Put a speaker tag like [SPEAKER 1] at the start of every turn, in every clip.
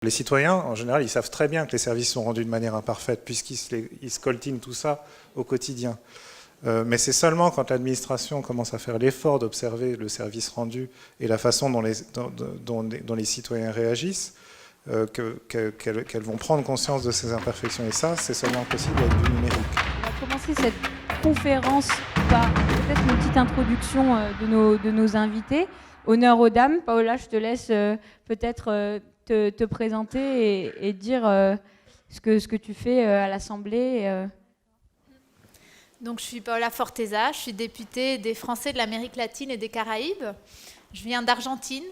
[SPEAKER 1] Les citoyens, en général, ils savent très bien que les services sont rendus de manière imparfaite, puisqu'ils se coltinent tout ça au quotidien. Mais c'est seulement quand l'administration commence à faire l'effort d'observer le service rendu et la façon dont les citoyens réagissent qu'elles vont prendre conscience de ces imperfections. Et ça, c'est seulement possible avec du numérique.
[SPEAKER 2] On va commencer cette conférence par peut-être une petite introduction de nos invités. Honneur aux dames. Paola, je te laisse peut-être te présenter et dire ce que tu fais à l'Assemblée.
[SPEAKER 3] Donc, je suis Paola Forteza, je suis députée des Français de l'Amérique latine et des Caraïbes. Je viens d'Argentine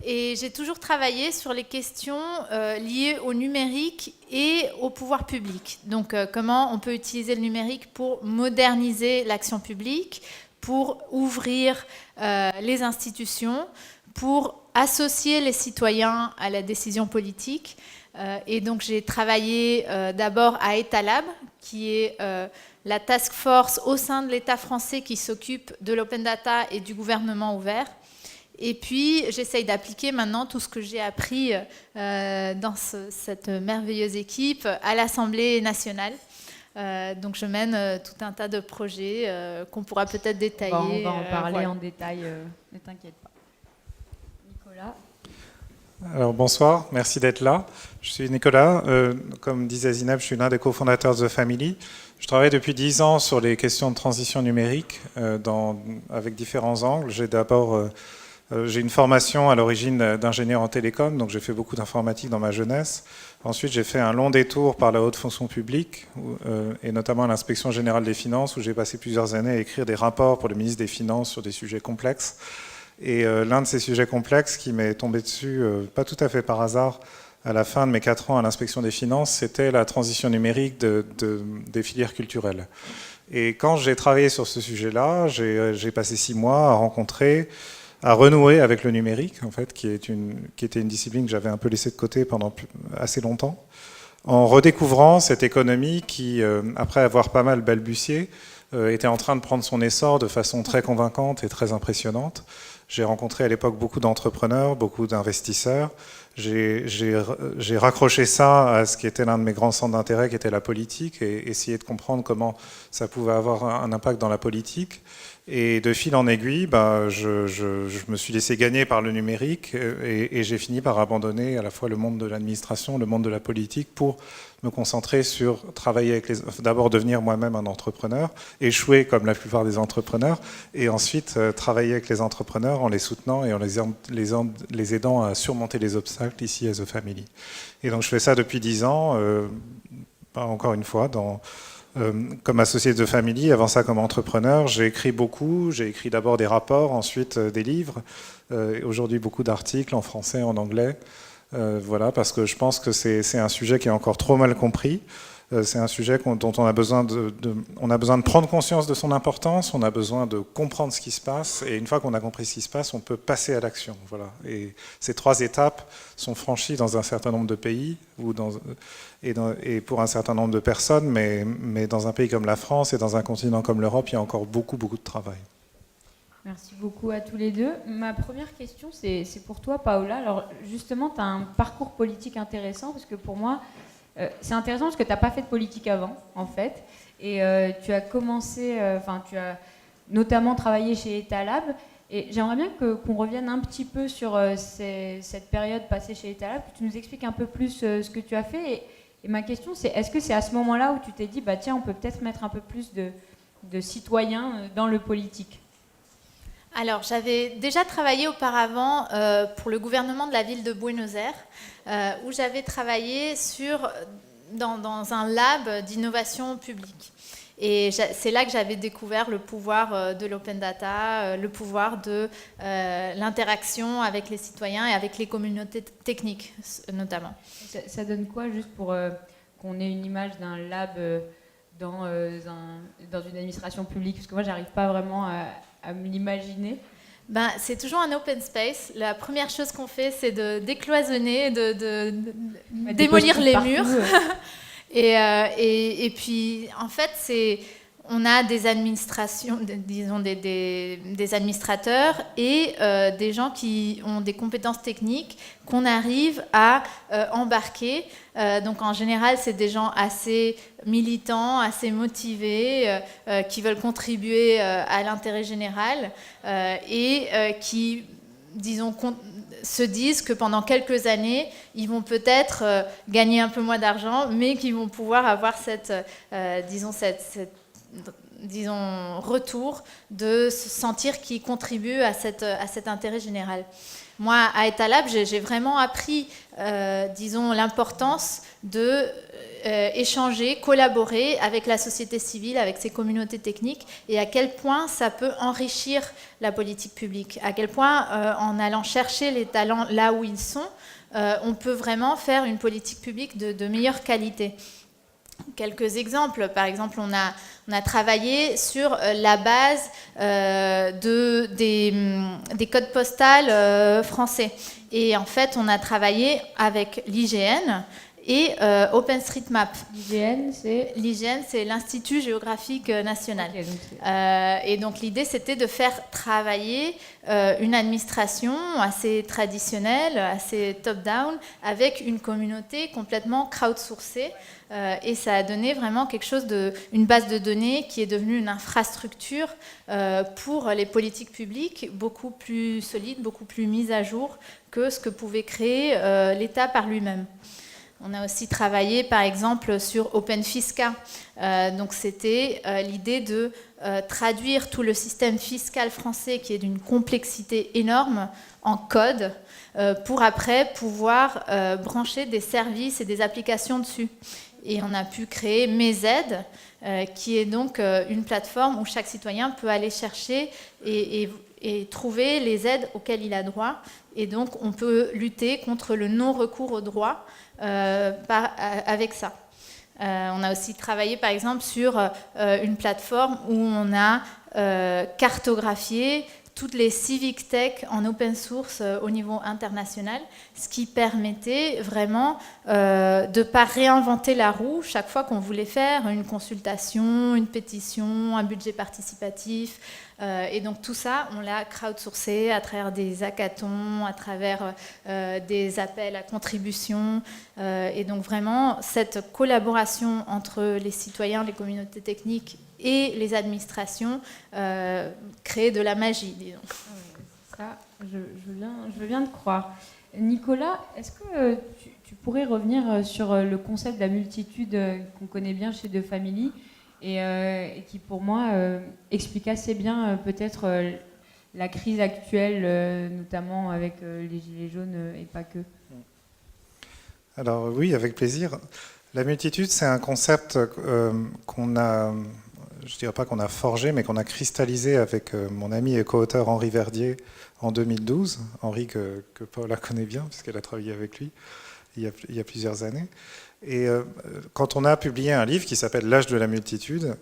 [SPEAKER 3] et j'ai toujours travaillé sur les questions liées au numérique et au pouvoir public. Donc, comment on peut utiliser le numérique pour moderniser l'action publique, pour ouvrir les institutions, pour associer les citoyens à la décision politique. Et donc, j'ai travaillé d'abord à Etalab, qui est la task force au sein de l'État français qui s'occupe de l'open data et du gouvernement ouvert. Et puis, j'essaye d'appliquer maintenant tout ce que j'ai appris dans cette merveilleuse équipe à l'Assemblée nationale. Donc, je mène tout un tas de projets qu'on pourra peut-être détailler.
[SPEAKER 2] On va en parler en détail, ne t'inquiète pas. Nicolas.
[SPEAKER 1] Alors bonsoir, merci d'être là. Je suis Nicolas, comme disait Zineb, je suis l'un des cofondateurs de The Family. Je travaille depuis 10 ans sur les questions de transition numérique avec différents angles. J'ai une formation à l'origine d'ingénieur en télécom, donc j'ai fait beaucoup d'informatique dans ma jeunesse. Ensuite, j'ai fait un long détour par la haute fonction publique, et notamment à l'inspection générale des finances, où j'ai passé plusieurs années à écrire des rapports pour le ministre des Finances sur des sujets complexes. Et l'un de ces sujets complexes qui m'est tombé dessus, pas tout à fait par hasard, à la fin de mes 4 ans à l'inspection des finances, c'était la transition numérique des filières culturelles. Et quand j'ai travaillé sur ce sujet-là, j'ai passé 6 mois à renouer avec le numérique, en fait, qui était une discipline que j'avais un peu laissée de côté pendant assez longtemps, en redécouvrant cette économie qui, après avoir pas mal balbutié, était en train de prendre son essor de façon très convaincante et très impressionnante. J'ai rencontré à l'époque beaucoup d'entrepreneurs, beaucoup d'investisseurs. J'ai raccroché ça à ce qui était l'un de mes grands centres d'intérêt, qui était la politique, et essayer de comprendre comment ça pouvait avoir un impact dans la politique. Et de fil en aiguille, je me suis laissé gagner par le numérique et j'ai fini par abandonner à la fois le monde de l'administration, le monde de la politique pour me concentrer sur travailler d'abord devenir moi-même un entrepreneur, échouer comme la plupart des entrepreneurs, et ensuite travailler avec les entrepreneurs en les soutenant et en les aidant à surmonter les obstacles ici à The Family. Et donc je fais ça depuis 10 ans, encore une fois, comme associé de The Family, avant ça comme entrepreneur. J'ai écrit beaucoup, j'ai écrit d'abord des rapports, ensuite des livres, aujourd'hui beaucoup d'articles en français, en anglais. Voilà, parce que je pense que c'est un sujet qui est encore trop mal compris. C'est un sujet dont on a besoin de prendre conscience de son importance, on a besoin de comprendre ce qui se passe, et une fois qu'on a compris ce qui se passe, on peut passer à l'action. Voilà. Et ces 3 étapes sont franchies dans un certain nombre de pays, et pour un certain nombre de personnes, mais dans un pays comme la France et dans un continent comme l'Europe, il y a encore beaucoup, beaucoup de travail.
[SPEAKER 2] Merci beaucoup à tous les deux. Ma première question, c'est pour toi, Paola. Alors justement, tu as un parcours politique intéressant, parce que pour moi, c'est intéressant parce que tu n'as pas fait de politique avant, en fait. Et tu as commencé, tu as notamment travaillé chez Etalab. Et j'aimerais bien qu'on revienne un petit peu sur cette période passée chez Etalab, que tu nous expliques un peu plus ce que tu as fait. Et ma question, c'est est-ce que c'est à ce moment-là où tu t'es dit, tiens, on peut peut-être mettre un peu plus de citoyens dans le politique?
[SPEAKER 3] Alors, j'avais déjà travaillé auparavant pour le gouvernement de la ville de Buenos Aires, où j'avais travaillé dans un lab d'innovation publique. Et c'est là que j'avais découvert le pouvoir de l'open data, le pouvoir de l'interaction avec les citoyens et avec les communautés techniques, notamment.
[SPEAKER 2] Ça donne quoi, juste pour qu'on ait une image d'un lab dans une administration publique? Parce que moi, j'arrive pas vraiment à me l'imaginer.
[SPEAKER 3] C'est toujours un open space. La première chose qu'on fait, c'est de décloisonner, de démolir les murs. Et puis, en fait, on a des administrations, disons des administrateurs et des gens qui ont des compétences techniques qu'on arrive à embarquer. Donc en général, c'est des gens assez militants, assez motivés, qui veulent contribuer à l'intérêt général et qui, disons, se disent que pendant quelques années, ils vont peut-être gagner un peu moins d'argent, mais qu'ils vont pouvoir avoir disons, retour de se sentir qu'ils contribuent à cet intérêt général. Moi, à Etalab, j'ai vraiment appris, disons, l'importance de échanger, collaborer avec la société civile, avec ces communautés techniques, et à quel point ça peut enrichir la politique publique, à quel point, en allant chercher les talents là où ils sont, on peut vraiment faire une politique publique de meilleure qualité. Quelques exemples. Par exemple, on a travaillé sur la base des codes postaux français. Et en fait, on a travaillé avec l'IGN et OpenStreetMap. L'IGN, c'est l'Institut géographique national. Okay, et donc l'idée, c'était de faire travailler une administration assez traditionnelle, assez top-down, avec une communauté complètement crowdsourcée. Et ça a donné vraiment quelque chose une base de données qui est devenue une infrastructure pour les politiques publiques beaucoup plus solide, beaucoup plus mise à jour que ce que pouvait créer l'État par lui-même. On a aussi travaillé, par exemple, sur OpenFisca. Donc, c'était l'idée de traduire tout le système fiscal français, qui est d'une complexité énorme, en code, pour après pouvoir brancher des services et des applications dessus. Et on a pu créer Mes Aides, qui est donc une plateforme où chaque citoyen peut aller chercher et trouver les aides auxquelles il a droit. Et donc, on peut lutter contre le non-recours aux droits avec ça. On a aussi travaillé, par exemple, sur une plateforme où on a cartographié toutes les civic tech en open source au niveau international, ce qui permettait vraiment de ne pas réinventer la roue chaque fois qu'on voulait faire une consultation, une pétition, un budget participatif. Et donc tout ça, on l'a crowdsourcé à travers des hackathons, à travers des appels à contribution. Et donc vraiment, cette collaboration entre les citoyens, les communautés techniques et les administrations crée de la magie, disons.
[SPEAKER 2] Ça, je veux bien te croire. Nicolas, est-ce que tu pourrais revenir sur le concept de la multitude qu'on connaît bien chez De Family et qui, pour moi, explique assez bien peut-être la crise actuelle, notamment avec les Gilets jaunes et pas que.
[SPEAKER 1] Alors oui, avec plaisir. La multitude, c'est un concept qu'on a... Je ne dirais pas qu'on a forgé, mais qu'on a cristallisé avec mon ami et co-auteur Henri Verdier en 2012. Henri que Paula connaît bien, puisqu'elle a travaillé avec lui il y a plusieurs années. Et quand on a publié un livre qui s'appelle L'âge de la multitude,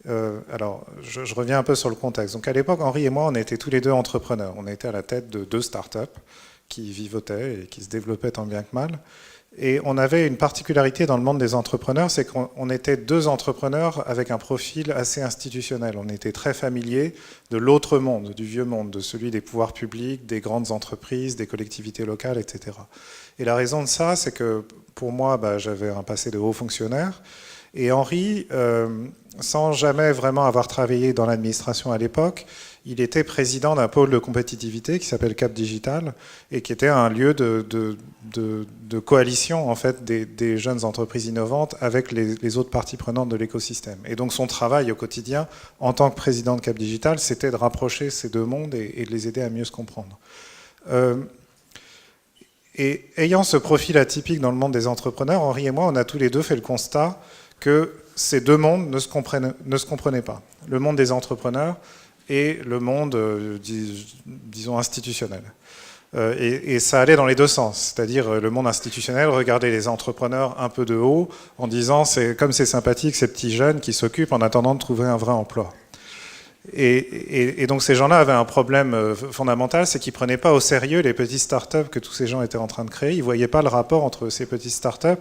[SPEAKER 1] alors je reviens un peu sur le contexte. Donc à l'époque, Henri et moi, on était tous les deux entrepreneurs. On était à la tête de 2 startups qui vivotaient et qui se développaient tant bien que mal. Et on avait une particularité dans le monde des entrepreneurs, c'est qu'on était 2 entrepreneurs avec un profil assez institutionnel. On était très familiers de l'autre monde, du vieux monde, de celui des pouvoirs publics, des grandes entreprises, des collectivités locales, etc. Et la raison de ça, c'est que pour moi, j'avais un passé de haut fonctionnaire. Et Henri, sans jamais vraiment avoir travaillé dans l'administration à l'époque, il était président d'un pôle de compétitivité qui s'appelle Cap Digital et qui était un lieu de coalition en fait, des jeunes entreprises innovantes avec les autres parties prenantes de l'écosystème. Et donc son travail au quotidien, en tant que président de Cap Digital, c'était de rapprocher ces 2 mondes et de les aider à mieux se comprendre. Et ayant ce profil atypique dans le monde des entrepreneurs, Henri et moi, on a tous les deux fait le constat que ces 2 mondes ne se comprenaient pas. Le monde des entrepreneurs et le monde, disons, institutionnel. Et ça allait dans les 2 sens. C'est-à-dire, le monde institutionnel regardait les entrepreneurs un peu de haut en disant « comme c'est sympathique, ces petits jeunes qui s'occupent en attendant de trouver un vrai emploi ». Et donc ces gens-là avaient un problème fondamental, c'est qu'ils ne prenaient pas au sérieux les petites startups que tous ces gens étaient en train de créer. Ils ne voyaient pas le rapport entre ces petites startups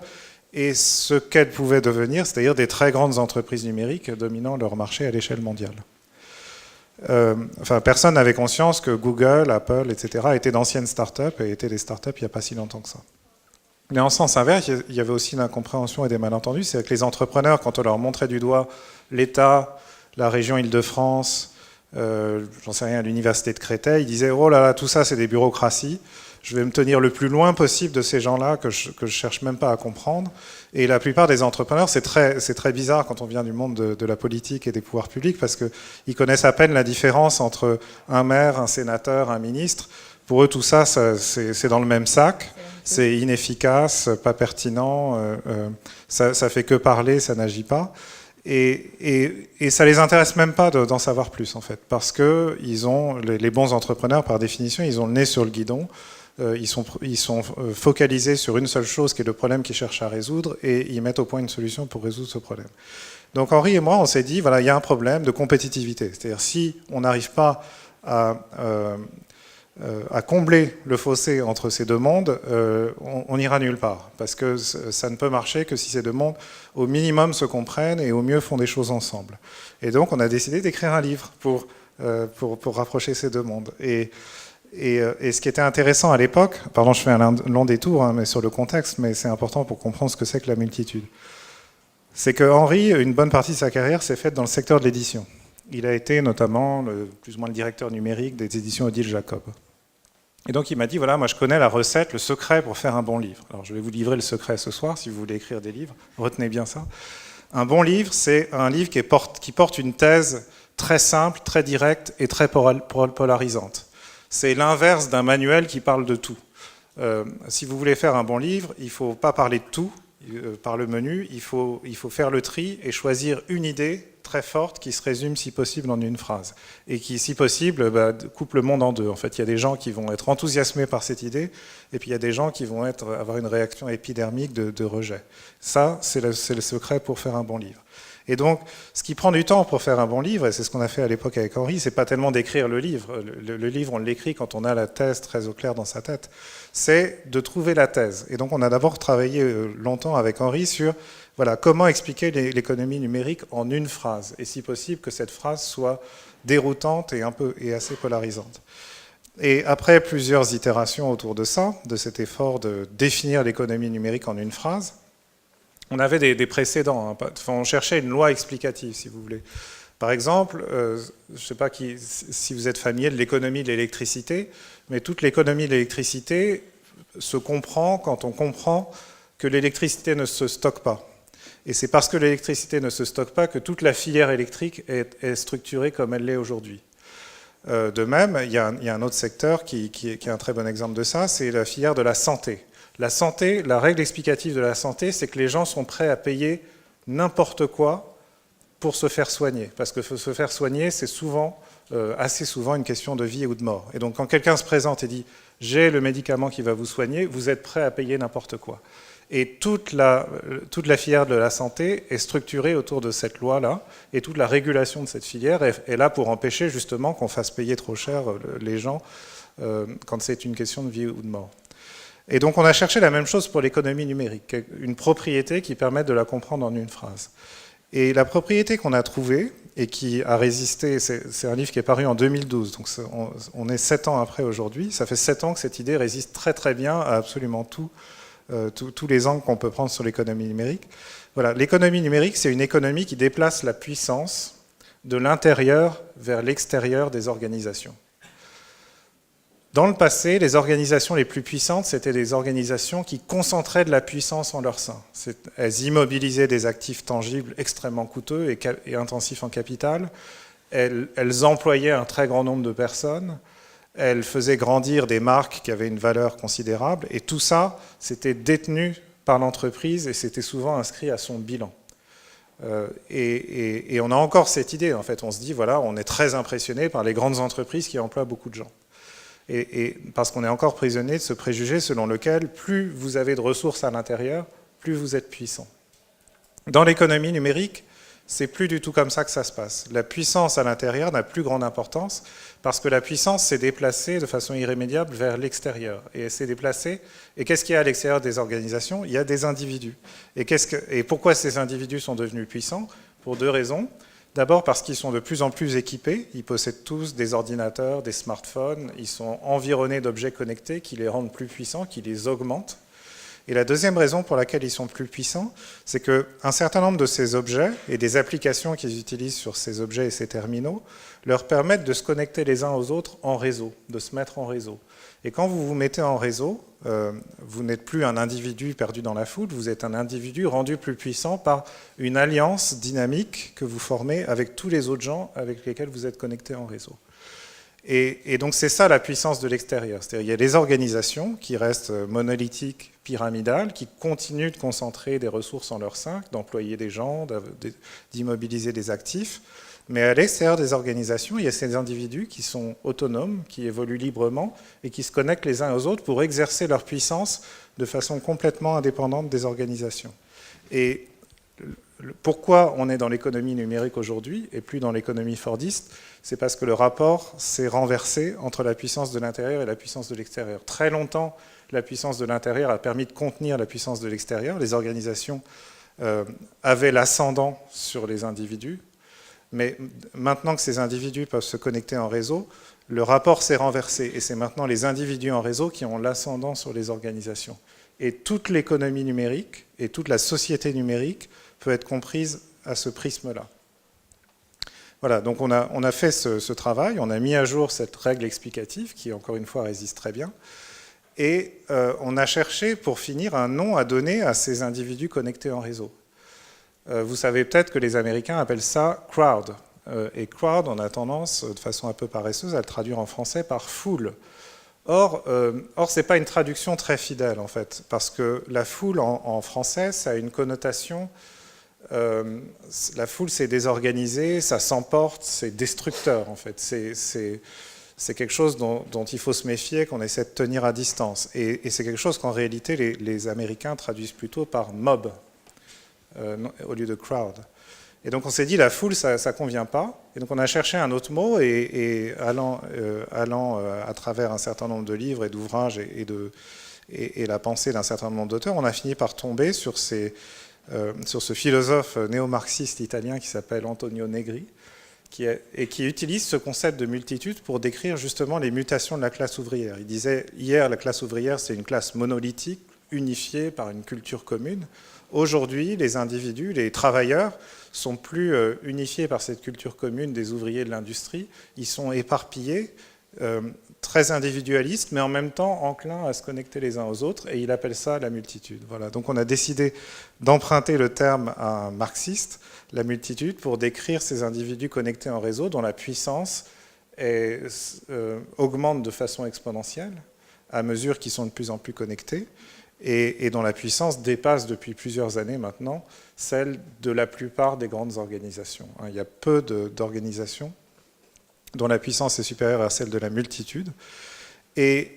[SPEAKER 1] et ce qu'elles pouvaient devenir, c'est-à-dire des très grandes entreprises numériques dominant leur marché à l'échelle mondiale. Personne n'avait conscience que Google, Apple, etc. étaient d'anciennes startups et étaient des startups il n'y a pas si longtemps que ça. Mais en sens inverse, il y avait aussi une incompréhension et des malentendus. C'est que les entrepreneurs, quand on leur montrait du doigt l'État, la région Île-de-France, j'en sais rien, l'université de Créteil, ils disaient « Oh là là, tout ça c'est des bureaucraties, je vais me tenir le plus loin possible de ces gens-là que je cherche même pas à comprendre ». Et la plupart des entrepreneurs, c'est très bizarre quand on vient du monde de la politique et des pouvoirs publics, parce qu'ils connaissent à peine la différence entre un maire, un sénateur, un ministre. Pour eux, tout ça, c'est dans le même sac. C'est inefficace, pas pertinent, ça fait que parler, ça n'agit pas. Et ça les intéresse même pas d'en savoir plus, en fait, parce que les bons entrepreneurs, par définition, ils ont le nez sur le guidon. Ils sont focalisés sur une seule chose qui est le problème qu'ils cherchent à résoudre et ils mettent au point une solution pour résoudre ce problème. Donc Henri et moi, on s'est dit, voilà, il y a un problème de compétitivité. C'est-à-dire si on n'arrive pas à combler le fossé entre ces deux mondes, on n'ira nulle part. Parce que ça ne peut marcher que si ces deux mondes, au minimum, se comprennent et au mieux font des choses ensemble. Et donc on a décidé d'écrire un livre pour rapprocher ces deux mondes. Et ce qui était intéressant à l'époque, pardon, je fais un long détour mais sur le contexte, mais c'est important pour comprendre ce que c'est que la multitude. C'est que Henri, une bonne partie de sa carrière s'est faite dans le secteur de l'édition. Il a été notamment plus ou moins le directeur numérique des éditions Odile Jacob. Et donc il m'a dit, voilà, moi je connais la recette, le secret pour faire un bon livre. Alors je vais vous livrer le secret ce soir, si vous voulez écrire des livres, retenez bien ça. Un bon livre, c'est un livre qui porte une thèse très simple, très directe et très polarisante. C'est l'inverse d'un manuel qui parle de tout. Si vous voulez faire un bon livre, il ne faut pas parler de tout par le menu, il faut faire le tri et choisir une idée très forte qui se résume si possible en une phrase et qui, si possible, coupe le monde en deux. En fait, il y a des gens qui vont être enthousiasmés par cette idée et puis il y a des gens qui vont avoir une réaction épidermique de rejet. Ça, c'est le secret pour faire un bon livre. Et donc, ce qui prend du temps pour faire un bon livre, et c'est ce qu'on a fait à l'époque avec Henri, c'est pas tellement d'écrire le livre. Le livre, on l'écrit quand on a la thèse très au clair dans sa tête. C'est de trouver la thèse. Et donc, on a d'abord travaillé longtemps avec Henri sur comment expliquer l'économie numérique en une phrase. Et si possible, que cette phrase soit déroutante et assez polarisante. Et après plusieurs itérations autour de ça, de cet effort de définir l'économie numérique en une phrase, on avait des précédents. On cherchait une loi explicative, si vous voulez. Par exemple, je ne sais pas si vous êtes familier de l'économie de l'électricité, mais toute l'économie de l'électricité se comprend quand on comprend que l'électricité ne se stocke pas. Et c'est parce que l'électricité ne se stocke pas que toute la filière électrique est structurée comme elle l'est aujourd'hui. De même, il y a un autre secteur qui est un très bon exemple de ça, c'est la filière de la santé. La santé, la règle explicative de la santé, c'est que les gens sont prêts à payer n'importe quoi pour se faire soigner. Parce que se faire soigner, c'est assez souvent une question de vie ou de mort. Et donc quand quelqu'un se présente et dit « j'ai le médicament qui va vous soigner », vous êtes prêt à payer n'importe quoi. Et toute la filière de la santé est structurée autour de cette loi-là, et toute la régulation de cette filière est là pour empêcher justement qu'on fasse payer trop cher les gens quand c'est une question de vie ou de mort. Et donc on a cherché la même chose pour l'économie numérique, une propriété qui permette de la comprendre en une phrase. Et la propriété qu'on a trouvée, et qui a résisté, c'est un livre qui est paru en 2012, donc on est 7 ans après aujourd'hui, ça fait 7 ans que cette idée résiste très très bien à absolument tous les angles qu'on peut prendre sur l'économie numérique. Voilà, l'économie numérique, c'est une économie qui déplace la puissance de l'intérieur vers l'extérieur des organisations. Dans le passé, les organisations les plus puissantes, c'était des organisations qui concentraient de la puissance en leur sein. Elles immobilisaient des actifs tangibles extrêmement coûteux et intensifs en capital. Elles employaient un très grand nombre de personnes. Elles faisaient grandir des marques qui avaient une valeur considérable. Et tout ça, c'était détenu par l'entreprise et c'était souvent inscrit à son bilan. Et on a encore cette idée, en fait. On se dit, voilà, on est très impressionné par les grandes entreprises qui emploient beaucoup de gens. Et parce qu'on est encore prisonnier de ce préjugé selon lequel plus vous avez de ressources à l'intérieur, plus vous êtes puissant. Dans l'économie numérique, c'est plus du tout comme ça que ça se passe. La puissance à l'intérieur n'a plus grande importance parce que la puissance s'est déplacée de façon irrémédiable vers l'extérieur. Et elle s'est déplacée. Et qu'est-ce qu'il y a à l'extérieur des organisations? Il y a des individus. Et pourquoi ces individus sont devenus puissants? Pour deux raisons. D'abord parce qu'ils sont de plus en plus équipés. Ils possèdent tous des ordinateurs, des smartphones. Ils sont environnés d'objets connectés qui les rendent plus puissants, qui les augmentent. Et la deuxième raison pour laquelle ils sont plus puissants, c'est qu'un certain nombre de ces objets et des applications qu'ils utilisent sur ces objets et ces terminaux leur permettent de se connecter les uns aux autres en réseau, de se mettre en réseau. Et quand vous vous mettez en réseau, vous n'êtes plus un individu perdu dans la foule, vous êtes un individu rendu plus puissant par une alliance dynamique que vous formez avec tous les autres gens avec lesquels vous êtes connectés en réseau. Et donc c'est ça la puissance de l'extérieur. C'est-à-dire il y a des organisations qui restent monolithiques, pyramidales, qui continuent de concentrer des ressources en leur sein, d'employer des gens, d'immobiliser des actifs. Mais à l'extérieur des organisations, il y a ces individus qui sont autonomes, qui évoluent librement et qui se connectent les uns aux autres pour exercer leur puissance de façon complètement indépendante des organisations. Et pourquoi on est dans l'économie numérique aujourd'hui et plus dans l'économie fordiste? C'est parce que le rapport s'est renversé entre la puissance de l'intérieur et la puissance de l'extérieur. Très longtemps, la puissance de l'intérieur a permis de contenir la puissance de l'extérieur. Les organisations avaient l'ascendant sur les individus. Mais maintenant que ces individus peuvent se connecter en réseau, le rapport s'est renversé. Et c'est maintenant les individus en réseau qui ont l'ascendant sur les organisations. Et toute l'économie numérique et toute la société numérique peut être comprise à ce prisme-là. Voilà, donc on a fait ce travail, on a mis à jour cette règle explicative qui, encore une fois, résiste très bien. Et on a cherché, pour finir, un nom à donner à ces individus connectés en réseau. Vous savez peut-être que les Américains appellent ça « crowd ». Et « crowd », on a tendance, de façon un peu paresseuse, à le traduire en français par « foule ». Or ce n'est pas une traduction très fidèle, en fait, parce que la foule, en français, ça a une connotation... la foule, c'est désorganisé, ça s'emporte, c'est destructeur, en fait. C'est quelque chose dont il faut se méfier, qu'on essaie de tenir à distance. Et c'est quelque chose qu'en réalité, les Américains traduisent plutôt par « mob ». Au lieu de crowd. Et donc on s'est dit la foule ça ne convient pas, et donc on a cherché un autre mot et allant à travers un certain nombre de livres et d'ouvrages et la pensée d'un certain nombre d'auteurs, on a fini par tomber sur ce philosophe néo-marxiste italien qui s'appelle Antonio Negri et qui utilise ce concept de multitude pour décrire justement les mutations de la classe ouvrière. Il disait hier la classe ouvrière c'est une classe monolithique unifiée par une culture commune. Aujourd'hui, les individus, les travailleurs, sont plus unifiés par cette culture commune des ouvriers de l'industrie. Ils sont éparpillés, très individualistes, mais en même temps enclins à se connecter les uns aux autres, et il appelle ça la multitude. Voilà. Donc on a décidé d'emprunter le terme à un marxiste, la multitude, pour décrire ces individus connectés en réseau dont la puissance augmente de façon exponentielle à mesure qu'ils sont de plus en plus connectés, et dont la puissance dépasse depuis plusieurs années maintenant celle de la plupart des grandes organisations. Il y a peu d'organisations dont la puissance est supérieure à celle de la multitude. Et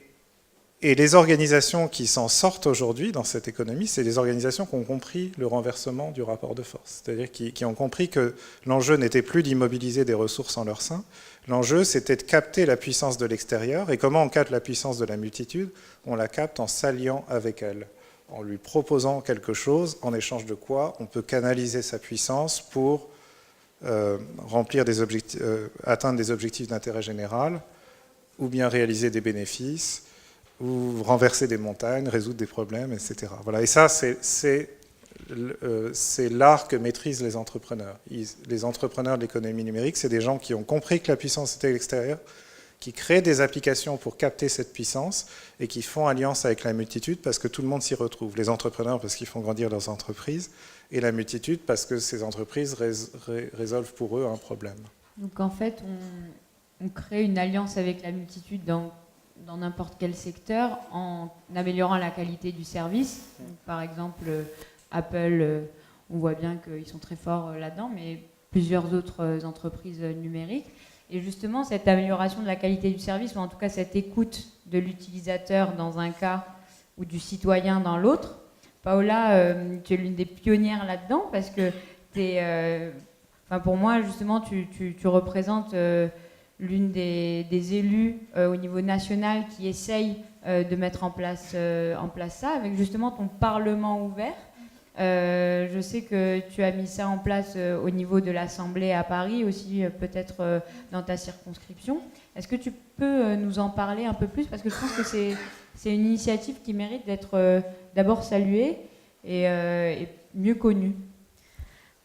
[SPEAKER 1] les organisations qui s'en sortent aujourd'hui dans cette économie, c'est des organisations qui ont compris le renversement du rapport de force. C'est-à-dire qui ont compris que l'enjeu n'était plus d'immobiliser des ressources en leur sein. L'enjeu, c'était de capter la puissance de l'extérieur. Et comment on capte la puissance de la multitude? On la capte en s'alliant avec elle, en lui proposant quelque chose, en échange de quoi on peut canaliser sa puissance pour remplir des objectifs, atteindre des objectifs d'intérêt général, ou bien réaliser des bénéfices, ou renverser des montagnes, résoudre des problèmes, etc. Voilà. Et ça, c'est l'art que maîtrisent les entrepreneurs. Les entrepreneurs de l'économie numérique, c'est des gens qui ont compris que la puissance était à l'extérieur, qui créent des applications pour capter cette puissance et qui font alliance avec la multitude parce que tout le monde s'y retrouve. Les entrepreneurs parce qu'ils font grandir leurs entreprises et la multitude parce que ces entreprises résolvent pour eux un problème.
[SPEAKER 2] Donc en fait, on crée une alliance avec la multitude dans n'importe quel secteur en améliorant la qualité du service. Donc, par exemple, Apple, on voit bien qu'ils sont très forts là-dedans, mais plusieurs autres entreprises numériques. Et justement, cette amélioration de la qualité du service, ou en tout cas cette écoute de l'utilisateur dans un cas ou du citoyen dans l'autre, Paola, tu es l'une des pionnières là-dedans parce que tu es Enfin, pour moi, justement, tu représentes l'une des élus au niveau national qui essaye de mettre en place ça, avec justement ton Parlement ouvert. Je sais que tu as mis ça en place au niveau de l'Assemblée à Paris, aussi peut-être dans ta circonscription. Est-ce que tu peux nous en parler un peu plus? Parce que je pense que c'est une initiative qui mérite d'être d'abord saluée et mieux connue.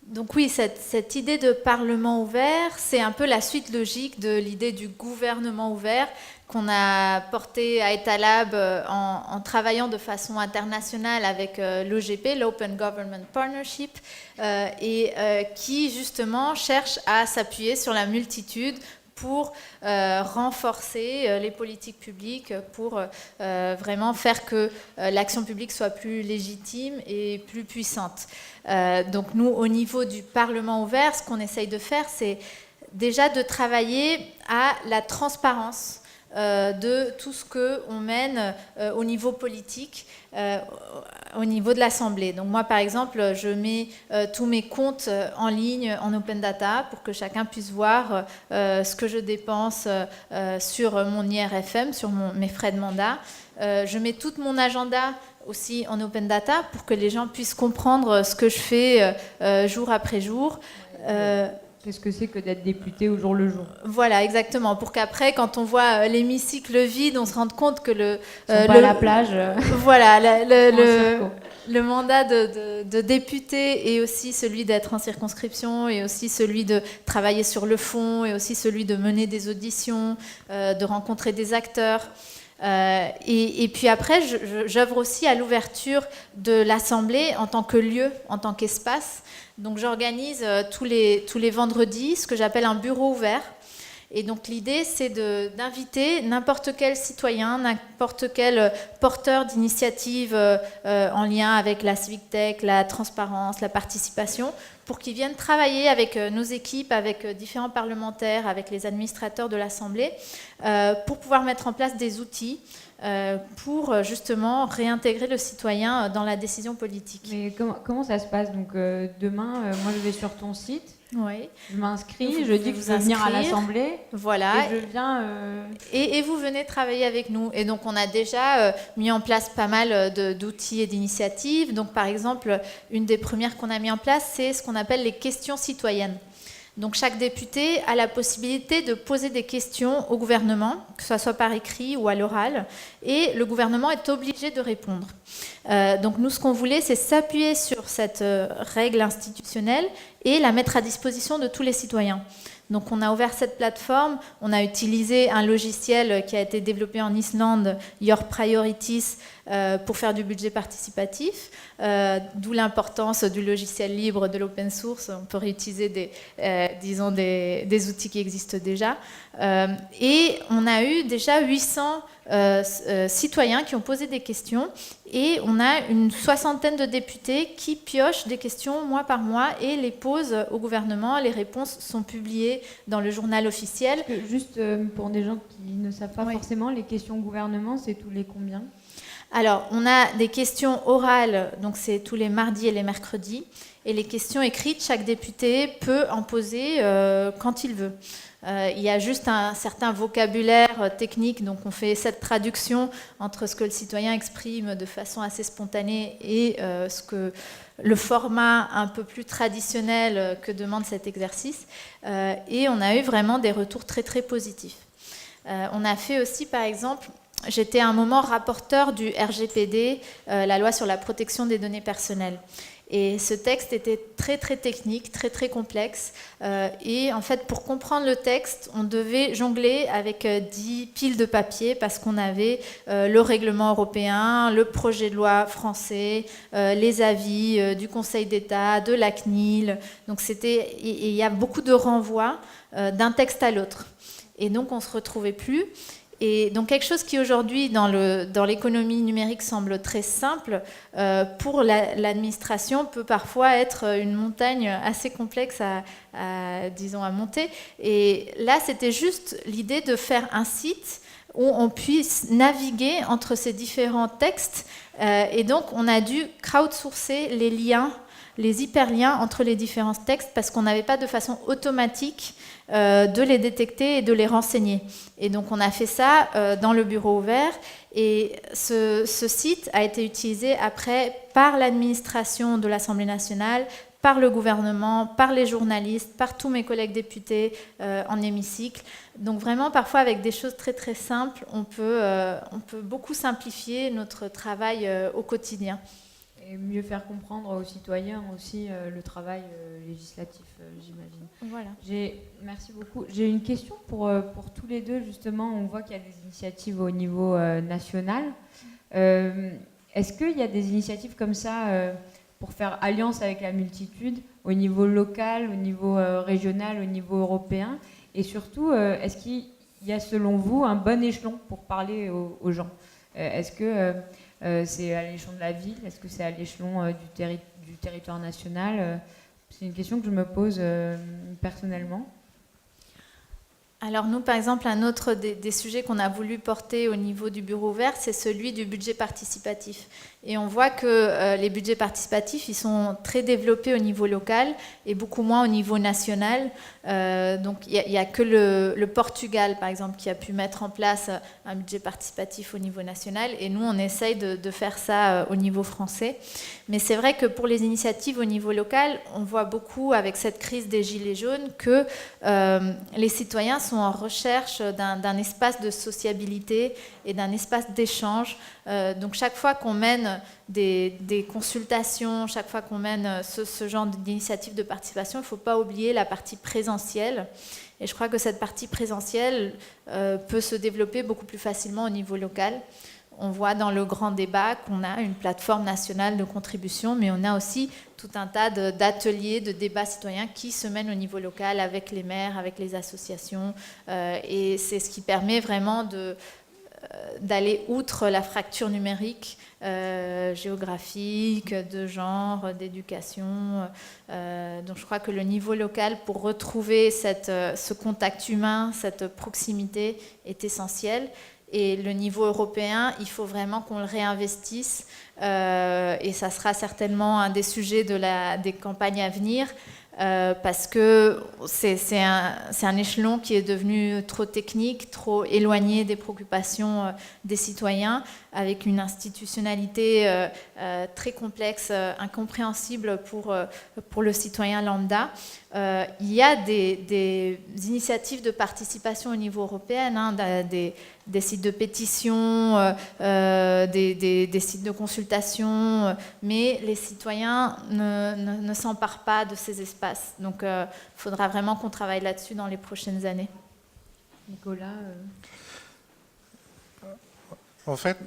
[SPEAKER 3] Donc oui, cette idée de Parlement ouvert, c'est un peu la suite logique de l'idée du gouvernement ouvert qu'on a porté à Etalab en travaillant de façon internationale avec l'OGP, l'Open Government Partnership, et qui justement cherche à s'appuyer sur la multitude pour renforcer les politiques publiques, pour vraiment faire que l'action publique soit plus légitime et plus puissante. Donc nous, au niveau du Parlement ouvert, ce qu'on essaye de faire, c'est déjà de travailler à la transparence de tout ce qu'on mène au niveau politique, au niveau de l'Assemblée. Donc moi, par exemple, je mets tous mes comptes en ligne en open data pour que chacun puisse voir ce que je dépense sur mon IRFM, sur mes frais de mandat. Je mets tout mon agenda aussi en open data pour que les gens puissent comprendre ce que je fais jour après jour.
[SPEAKER 2] Qu'est-ce que c'est que d'être député au jour le jour?
[SPEAKER 3] Voilà, exactement. Pour qu'après, quand on voit l'hémicycle vide, on se rende compte que
[SPEAKER 2] pas à la plage.
[SPEAKER 3] Voilà, le mandat de député est aussi celui d'être en circonscription, et aussi celui de travailler sur le fond, et aussi celui de mener des auditions, de rencontrer des acteurs. Et puis après, j'œuvre aussi à l'ouverture de l'Assemblée en tant que lieu, en tant qu'espace. Donc j'organise tous les vendredis ce que j'appelle un bureau ouvert. Et donc l'idée, c'est d'inviter n'importe quel citoyen, n'importe quel porteur d'initiative en lien avec la civic tech, la transparence, la participation, pour qu'ils viennent travailler avec nos équipes, avec différents parlementaires, avec les administrateurs de l'Assemblée, pour pouvoir mettre en place des outils pour justement réintégrer le citoyen dans la décision politique.
[SPEAKER 2] Mais comment ça se passe? Donc demain, moi je vais sur ton site.
[SPEAKER 3] Oui.
[SPEAKER 2] Je m'inscris, je dis que je veux venir à l'Assemblée.
[SPEAKER 3] Voilà.
[SPEAKER 2] Et je viens.
[SPEAKER 3] Et vous venez travailler avec nous. Et donc, on a déjà mis en place pas mal d'outils et d'initiatives. Donc, par exemple, une des premières qu'on a mis en place, c'est ce qu'on appelle les questions citoyennes. Donc, chaque député a la possibilité de poser des questions au gouvernement, que ce soit par écrit ou à l'oral, et le gouvernement est obligé de répondre. Donc, nous, ce qu'on voulait, c'est s'appuyer sur cette règle institutionnelle et la mettre à disposition de tous les citoyens. Donc on a ouvert cette plateforme, on a utilisé un logiciel qui a été développé en Islande, Your Priorities, pour faire du budget participatif, d'où l'importance du logiciel libre, de l'open source. On peut réutiliser des outils qui existent déjà. Et on a eu déjà 800 citoyens qui ont posé des questions, et on a une soixantaine de députés qui piochent des questions mois par mois et les posent au gouvernement. Les réponses sont publiées dans le journal officiel.
[SPEAKER 2] Juste pour des gens qui ne savent pas forcément, les questions au gouvernement, c'est tous les combien?
[SPEAKER 3] Alors, on a des questions orales, donc c'est tous les mardis et les mercredis, et les questions écrites, chaque député peut en poser quand il veut. Il y a juste un certain vocabulaire technique, donc on fait cette traduction entre ce que le citoyen exprime de façon assez spontanée et le format un peu plus traditionnel que demande cet exercice. Et on a eu vraiment des retours très très positifs. On a fait aussi, par exemple, j'étais à un moment rapporteur du RGPD, la loi sur la protection des données personnelles. Et ce texte était très très technique, très très complexe. Et en fait, pour comprendre le texte, on devait jongler avec 10 piles de papier parce qu'on avait le règlement européen, le projet de loi français, les avis du Conseil d'État, de la CNIL. Donc il y a beaucoup de renvois d'un texte à l'autre. Et donc on ne se retrouvait plus. Et donc quelque chose qui aujourd'hui dans l'économie numérique semble très simple, pour l'administration peut parfois être une montagne assez complexe à monter. Et là, c'était juste l'idée de faire un site où on puisse naviguer entre ces différents textes. Et donc, on a dû crowdsourcer les liens les hyperliens entre les différents textes parce qu'on n'avait pas de façon automatique de les détecter et de les renseigner. Et donc on a fait ça dans le bureau ouvert, et ce site a été utilisé après par l'administration de l'Assemblée nationale, par le gouvernement, par les journalistes, par tous mes collègues députés en hémicycle. Donc vraiment, parfois, avec des choses très très simples, on peut beaucoup simplifier notre travail au quotidien.
[SPEAKER 2] Et mieux faire comprendre aux citoyens aussi le travail législatif, j'imagine.
[SPEAKER 3] Voilà.
[SPEAKER 2] Merci beaucoup. J'ai une question pour tous les deux, justement. On voit qu'il y a des initiatives au niveau national. Est-ce qu'il y a des initiatives comme ça pour faire alliance avec la multitude au niveau local, au niveau régional, au niveau européen? Et surtout, est-ce qu'il y a, selon vous, un bon échelon pour parler aux gens? Est-ce que c'est à l'échelon de la ville? Est-ce que c'est à l'échelon du territoire national? C'est une question que je me pose personnellement.
[SPEAKER 3] Alors nous, par exemple, un autre des sujets qu'on a voulu porter au niveau du bureau ouvert, c'est celui du budget participatif. Et on voit que les budgets participatifs, ils sont très développés au niveau local et beaucoup moins au niveau national. Donc il n'y a que le Portugal, par exemple, qui a pu mettre en place un budget participatif au niveau national. Et nous, on essaye de faire ça au niveau français. Mais c'est vrai que pour les initiatives au niveau local, on voit beaucoup avec cette crise des Gilets jaunes que les citoyens sont en recherche d'un espace de sociabilité et d'un espace d'échange. Donc chaque fois qu'on mène des consultations, chaque fois qu'on mène ce genre d'initiative de participation, il ne faut pas oublier la partie présentielle. Et je crois que cette partie présentielle peut se développer beaucoup plus facilement au niveau local. On voit dans le grand débat qu'on a une plateforme nationale de contribution, mais on a aussi tout un tas d'ateliers, de débats citoyens qui se mènent au niveau local avec les maires, avec les associations. Et c'est ce qui permet vraiment d'aller outre la fracture numérique, géographique, de genre, d'éducation. Donc je crois que le niveau local, pour retrouver ce contact humain, cette proximité, est essentiel. Et le niveau européen, il faut vraiment qu'on le réinvestisse. Et ça sera certainement un des sujets des campagnes à venir. Parce que c'est un échelon qui est devenu trop technique, trop éloigné des préoccupations des citoyens, avec une institutionnalité très complexe, incompréhensible pour le citoyen lambda. Il y a des initiatives de participation au niveau européen, des sites de pétition, des sites de consultation, mais les citoyens ne s'emparent pas de ces espaces. Donc il faudra vraiment qu'on travaille là-dessus dans les prochaines années.
[SPEAKER 2] Nicolas
[SPEAKER 1] En fait,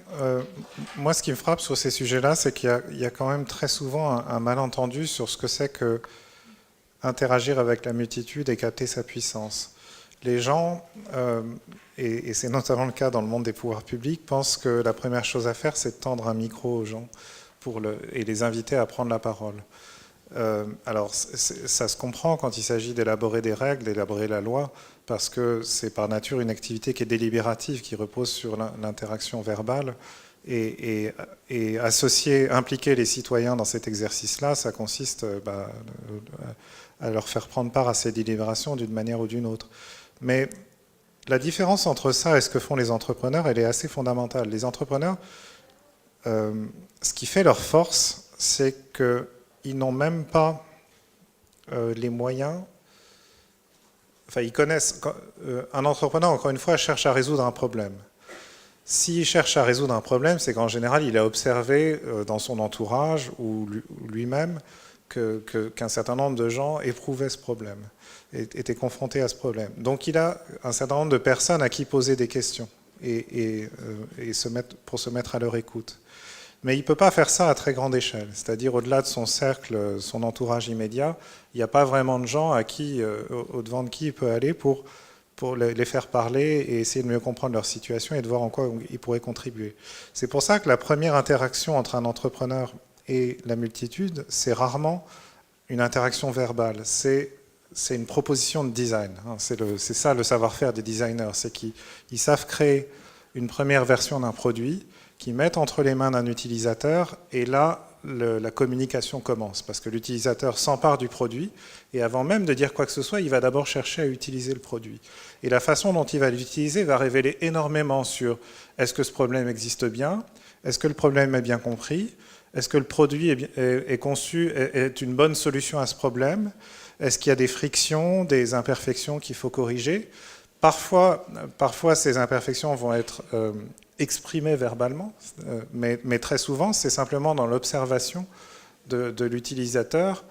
[SPEAKER 1] moi, ce qui me frappe sur ces sujets-là, c'est qu'il y a quand même très souvent un malentendu sur ce que c'est que interagir avec la multitude et capter sa puissance. Les gens, et c'est notamment le cas dans le monde des pouvoirs publics, pensent que la première chose à faire, c'est de tendre un micro aux gens et les inviter à prendre la parole. Alors, ça se comprend quand il s'agit d'élaborer des règles, d'élaborer la loi, parce que c'est par nature une activité qui est délibérative, qui repose sur l'interaction verbale. Et impliquer les citoyens dans cet exercice-là, ça consiste à leur faire prendre part à ces délibérations d'une manière ou d'une autre. Mais la différence entre ça et ce que font les entrepreneurs, elle est assez fondamentale. Les entrepreneurs, ce qui fait leur force, c'est qu'ils n'ont même pas les moyens. Enfin, ils connaissent. Un entrepreneur, encore une fois, cherche à résoudre un problème. S'il cherche à résoudre un problème, c'est qu'en général, il a observé dans son entourage ou lui-même qu'un certain nombre de gens éprouvaient ce problème, étaient confrontés à ce problème. Donc il a un certain nombre de personnes à qui poser des questions pour se mettre à leur écoute. Mais il ne peut pas faire ça à très grande échelle, c'est-à-dire au-delà de son cercle, son entourage immédiat, il n'y a pas vraiment de gens au-devant de qui il peut aller pour les faire parler et essayer de mieux comprendre leur situation et de voir en quoi ils pourraient contribuer. C'est pour ça que la première interaction entre un entrepreneur et la multitude, c'est rarement une interaction verbale, c'est une proposition de design. C'est ça le savoir-faire des designers, c'est qu'ils savent créer une première version d'un produit qu'ils mettent entre les mains d'un utilisateur et là, la communication commence, parce que l'utilisateur s'empare du produit, et avant même de dire quoi que ce soit, il va d'abord chercher à utiliser le produit. Et la façon dont il va l'utiliser va révéler énormément sur est-ce que ce problème existe bien, est-ce que le problème est bien compris, est-ce que le produit est conçu, est une bonne solution à ce problème, est-ce qu'il y a des frictions, des imperfections qu'il faut corriger. Parfois, ces imperfections vont être exprimées verbalement, mais très souvent, c'est simplement dans l'observation de l'utilisateur,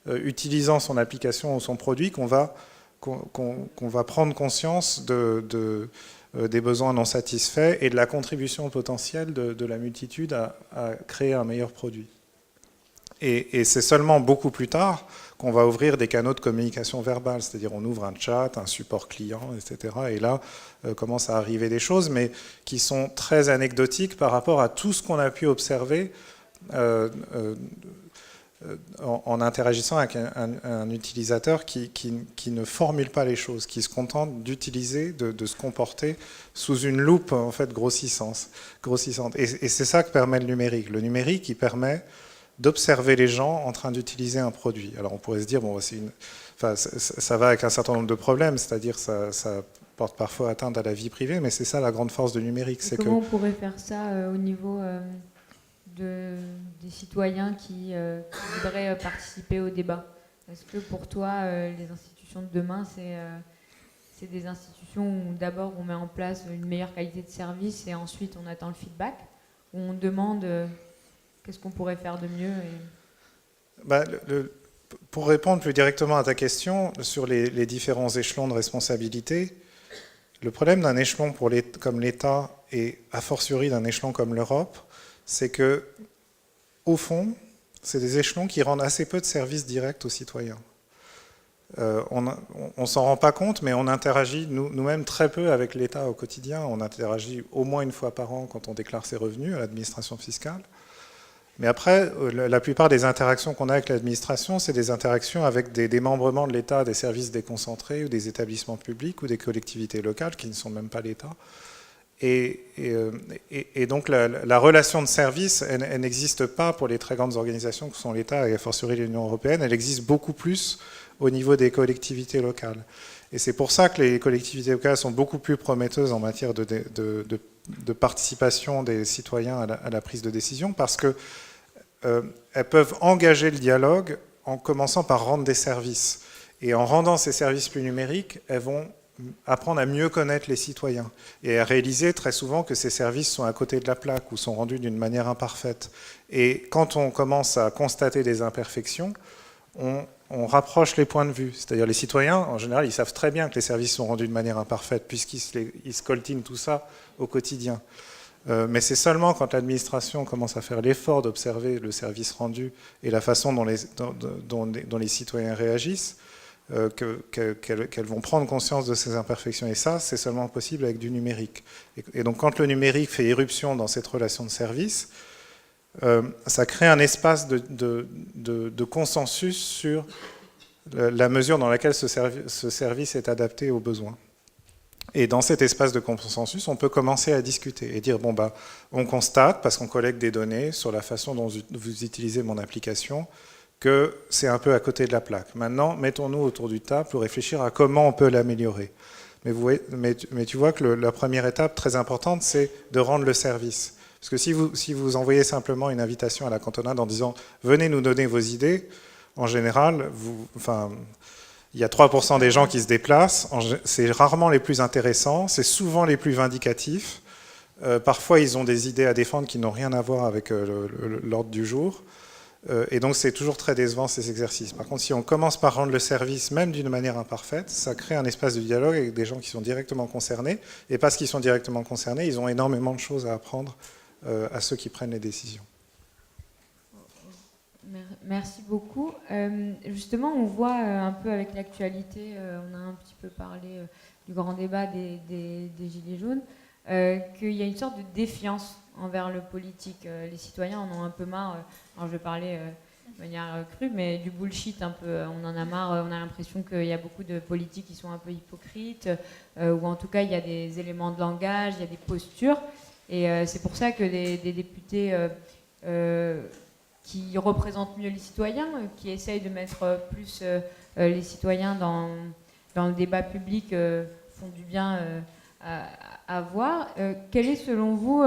[SPEAKER 1] utilisant son application ou son produit, qu'on va prendre conscience des besoins non satisfaits et de la contribution potentielle de la multitude à créer un meilleur produit. Et c'est seulement beaucoup plus tard qu'on va ouvrir des canaux de communication verbale, c'est-à-dire on ouvre un chat, un support client, etc. Et là, commencent à arriver des choses, mais qui sont très anecdotiques par rapport à tout ce qu'on a pu observer en interagissant avec un utilisateur qui ne formule pas les choses, qui se contente d'utiliser, de se comporter sous une loupe en fait grossissante. Et c'est ça que permet le numérique. Le numérique, il permet d'observer les gens en train d'utiliser un produit. Alors on pourrait se dire, bon, ça va avec un certain nombre de problèmes, c'est-à-dire ça porte parfois atteinte à la vie privée, mais c'est ça la grande force du numérique.
[SPEAKER 2] Comment on pourrait faire ça au niveau des citoyens qui voudraient participer au débat? Est-ce que pour toi, les institutions de demain, c'est des institutions où d'abord on met en place une meilleure qualité de service et ensuite on attend le feedback, où on demande qu'est-ce qu'on pourrait faire de mieux
[SPEAKER 1] Pour répondre plus directement à ta question sur les différents échelons de responsabilité, le problème d'un échelon comme l'État et a fortiori d'un échelon comme l'Europe, c'est que, au fond, c'est des échelons qui rendent assez peu de services directs aux citoyens. On ne s'en rend pas compte, mais on interagit nous-mêmes très peu avec l'État au quotidien. On interagit au moins une fois par an quand on déclare ses revenus à l'administration fiscale. Mais après, la plupart des interactions qu'on a avec l'administration, c'est des interactions avec des démembrements de l'État, des services déconcentrés ou des établissements publics ou des collectivités locales qui ne sont même pas l'État. Et donc la relation de service, elle n'existe pas pour les très grandes organisations que sont l'État et a fortiori l'Union européenne, elle existe beaucoup plus au niveau des collectivités locales. Et c'est pour ça que les collectivités locales sont beaucoup plus prometteuses en matière de participation des citoyens à la prise de décision, parce que elles peuvent engager le dialogue en commençant par rendre des services. Et en rendant ces services plus numériques, elles vont apprendre à mieux connaître les citoyens et à réaliser très souvent que ces services sont à côté de la plaque ou sont rendus d'une manière imparfaite. Et quand on commence à constater des imperfections, on rapproche les points de vue. C'est-à-dire les citoyens, en général, ils savent très bien que les services sont rendus de manière imparfaite puisqu'ils se coltinent tout ça au quotidien. Mais c'est seulement quand l'administration commence à faire l'effort d'observer le service rendu et la façon dont les citoyens réagissent qu'elles vont prendre conscience de ces imperfections. Et ça, c'est seulement possible avec du numérique. Et donc quand le numérique fait irruption dans cette relation de service, ça crée un espace de consensus sur la mesure dans laquelle ce service est adapté aux besoins. Et dans cet espace de consensus, on peut commencer à discuter et dire, bon, on constate, parce qu'on collecte des données sur la façon dont vous utilisez mon application, que c'est un peu à côté de la plaque. Maintenant, mettons-nous autour du table pour réfléchir à comment on peut l'améliorer. Mais tu vois que la première étape très importante, c'est de rendre le service. Parce que si vous envoyez simplement une invitation à la cantonade en disant « venez nous donner vos idées », en général, il y a 3% des gens qui se déplacent, c'est rarement les plus intéressants, c'est souvent les plus vindicatifs. Parfois, ils ont des idées à défendre qui n'ont rien à voir avec l'ordre du jour. Et donc, c'est toujours très décevant ces exercices. Par contre, si on commence par rendre le service, même d'une manière imparfaite, ça crée un espace de dialogue avec des gens qui sont directement concernés. Et parce qu'ils sont directement concernés, ils ont énormément de choses à apprendre à ceux qui prennent les décisions.
[SPEAKER 2] Merci beaucoup. Justement, on voit un peu avec l'actualité, on a un petit peu parlé du grand débat des Gilets jaunes, qu'il y a une sorte de défiance envers le politique. Les citoyens en ont un peu marre, alors je vais parler de manière crue, mais du bullshit un peu. On en a marre, on a l'impression qu'il y a beaucoup de politiques qui sont un peu hypocrites, ou en tout cas il y a des éléments de langage, il y a des postures, et c'est pour ça que des députés qui représente mieux les citoyens, qui essaye de mettre plus les citoyens dans le débat public, font du bien à voir. Quelles est selon vous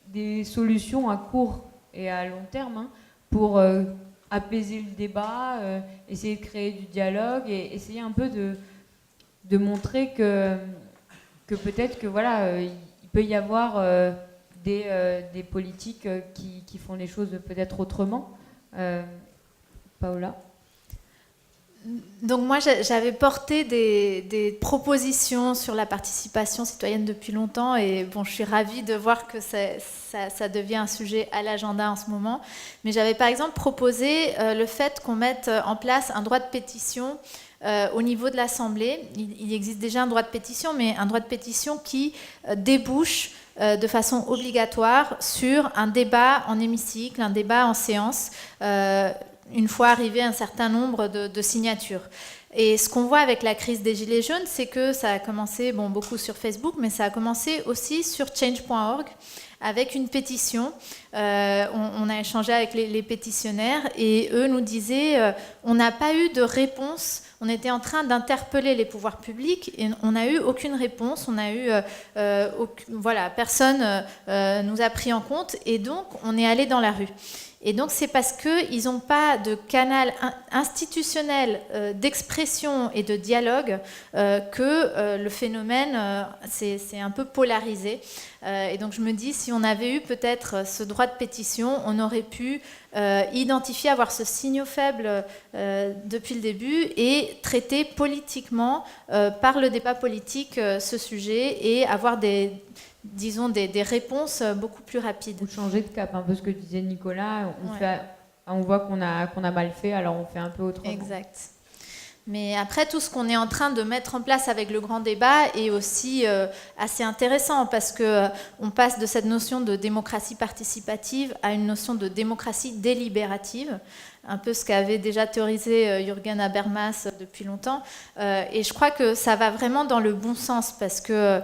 [SPEAKER 2] des solutions à court et à long terme pour apaiser le débat, essayer de créer du dialogue et essayer un peu de montrer que peut-être que voilà, il peut y avoir des politiques qui font les choses peut-être autrement. Paola?
[SPEAKER 3] Donc moi, j'avais porté des propositions sur la participation citoyenne depuis longtemps et bon, je suis ravie de voir que ça devient un sujet à l'agenda en ce moment. Mais j'avais par exemple proposé le fait qu'on mette en place un droit de pétition au niveau de l'Assemblée. Il existe déjà un droit de pétition, mais un droit de pétition qui débouche de façon obligatoire sur un débat en hémicycle, un débat en séance, une fois arrivé un certain nombre de signatures. Et ce qu'on voit avec la crise des Gilets jaunes, c'est que ça a commencé beaucoup sur Facebook, mais ça a commencé aussi sur change.org avec une pétition. On a échangé avec les pétitionnaires et eux nous disaient on n'a pas eu de réponse. On était en train d'interpeller les pouvoirs publics et on n'a eu aucune réponse. On a eu personne nous a pris en compte et donc on est allé dans la rue. Et donc c'est parce qu'ils n'ont pas de canal institutionnel d'expression et de dialogue que le phénomène c'est un peu polarisé. Et donc je me dis, si on avait eu peut-être ce droit de pétition, on aurait pu identifier, avoir ce signal faible depuis le début et traiter politiquement, par le débat politique, ce sujet et avoir des réponses beaucoup plus rapides.
[SPEAKER 2] Ou changer de cap, un peu ce que disait Nicolas, on voit qu'on a mal fait, alors on fait un peu autrement.
[SPEAKER 3] Exact. Mais après, tout ce qu'on est en train de mettre en place avec le grand débat est aussi assez intéressant parce qu'on passe de cette notion de démocratie participative à une notion de démocratie délibérative, un peu ce qu'avait déjà théorisé Jürgen Habermas depuis longtemps. Et je crois que ça va vraiment dans le bon sens parce que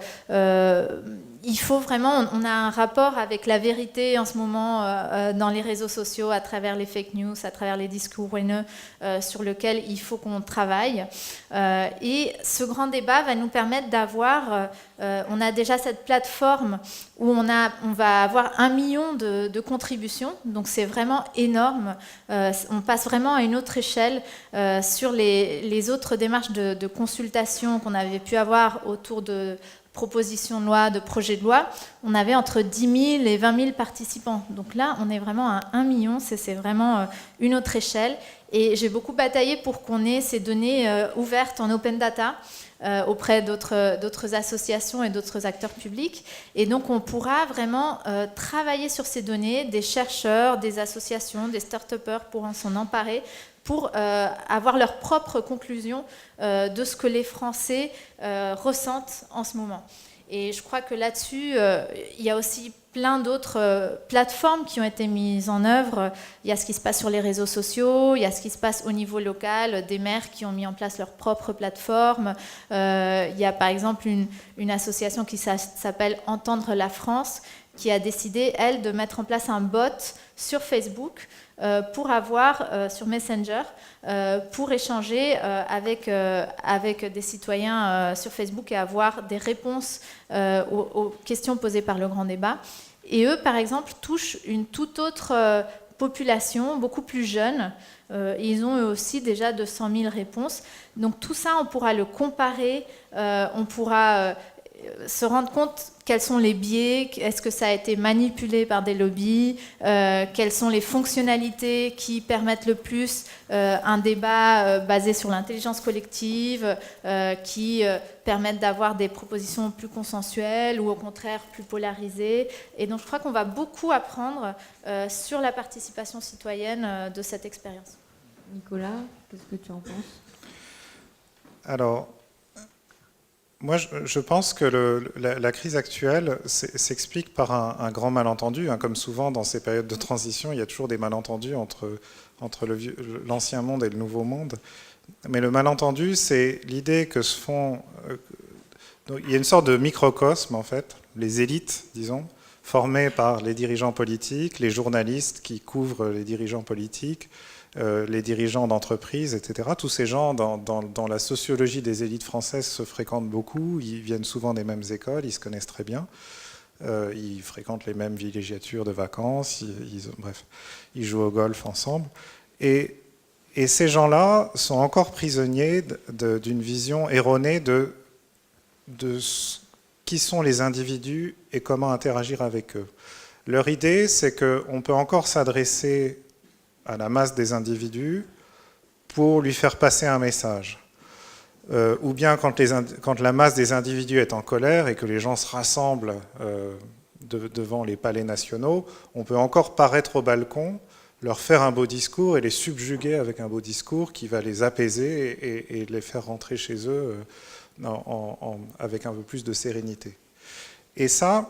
[SPEAKER 3] il faut vraiment, on a un rapport avec la vérité en ce moment dans les réseaux sociaux, à travers les fake news, à travers les discours haineux sur lequel il faut qu'on travaille. Et ce grand débat va nous permettre d'avoir, on a déjà cette plateforme où on va avoir 1 million de contributions, donc c'est vraiment énorme. On passe vraiment à une autre échelle sur les autres démarches de consultation qu'on avait pu avoir autour de propositions de loi, de projets de loi. On avait entre 10 000 et 20 000 participants. Donc là, on est vraiment à 1 million, c'est vraiment une autre échelle. Et j'ai beaucoup bataillé pour qu'on ait ces données ouvertes en open data auprès d'autres associations et d'autres acteurs publics. Et donc, on pourra vraiment travailler sur ces données, des chercheurs, des associations, des start-upers pourront s'en emparer pour avoir leurs propres conclusions de ce que les Français ressentent en ce moment. Et je crois que là-dessus, il y a aussi plein d'autres plateformes qui ont été mises en œuvre. Il y a ce qui se passe sur les réseaux sociaux, il y a ce qui se passe au niveau local, des maires qui ont mis en place leur propre plateforme. Il y a par exemple une association qui s'appelle Entendre la France, qui a décidé, elle, de mettre en place un bot sur Facebook pour avoir, sur Messenger, pour échanger avec des citoyens sur Facebook et avoir des réponses aux questions posées par le grand débat. Et eux, par exemple, touchent une toute autre population, beaucoup plus jeune. Ils ont eux aussi déjà 200 000 réponses. Donc tout ça, on pourra le comparer, on pourra se rendre compte quels sont les biais, est-ce que ça a été manipulé par des lobbies, quelles sont les fonctionnalités qui permettent le plus un débat basé sur l'intelligence collective, qui permettent d'avoir des propositions plus consensuelles ou au contraire plus polarisées. Et donc je crois qu'on va beaucoup apprendre sur la participation citoyenne de cette expérience.
[SPEAKER 2] Nicolas, qu'est-ce que tu en penses ?
[SPEAKER 1] Alors, moi, je pense que la crise actuelle s'explique par un grand malentendu. Comme souvent dans ces périodes de transition, il y a toujours des malentendus entre l'ancien monde et le nouveau monde. Mais le malentendu, c'est l'idée que il y a une sorte de microcosme, en fait, les élites, disons, formés par les dirigeants politiques, les journalistes qui couvrent les dirigeants politiques, les dirigeants d'entreprises, etc. Tous ces gens, dans la sociologie des élites françaises, se fréquentent beaucoup, ils viennent souvent des mêmes écoles, ils se connaissent très bien, ils fréquentent les mêmes villégiatures de vacances, bref, ils jouent au golf ensemble. Et ces gens-là sont encore prisonniers d'une vision erronée de qui sont les individus et comment interagir avec eux. Leur idée, c'est qu'on peut encore s'adresser à la masse des individus pour lui faire passer un message. Ou bien quand la masse des individus est en colère et que les gens se rassemblent devant les palais nationaux, on peut encore paraître au balcon, leur faire un beau discours et les subjuguer avec un beau discours qui va les apaiser et les faire rentrer chez eux avec un peu plus de sérénité. Et ça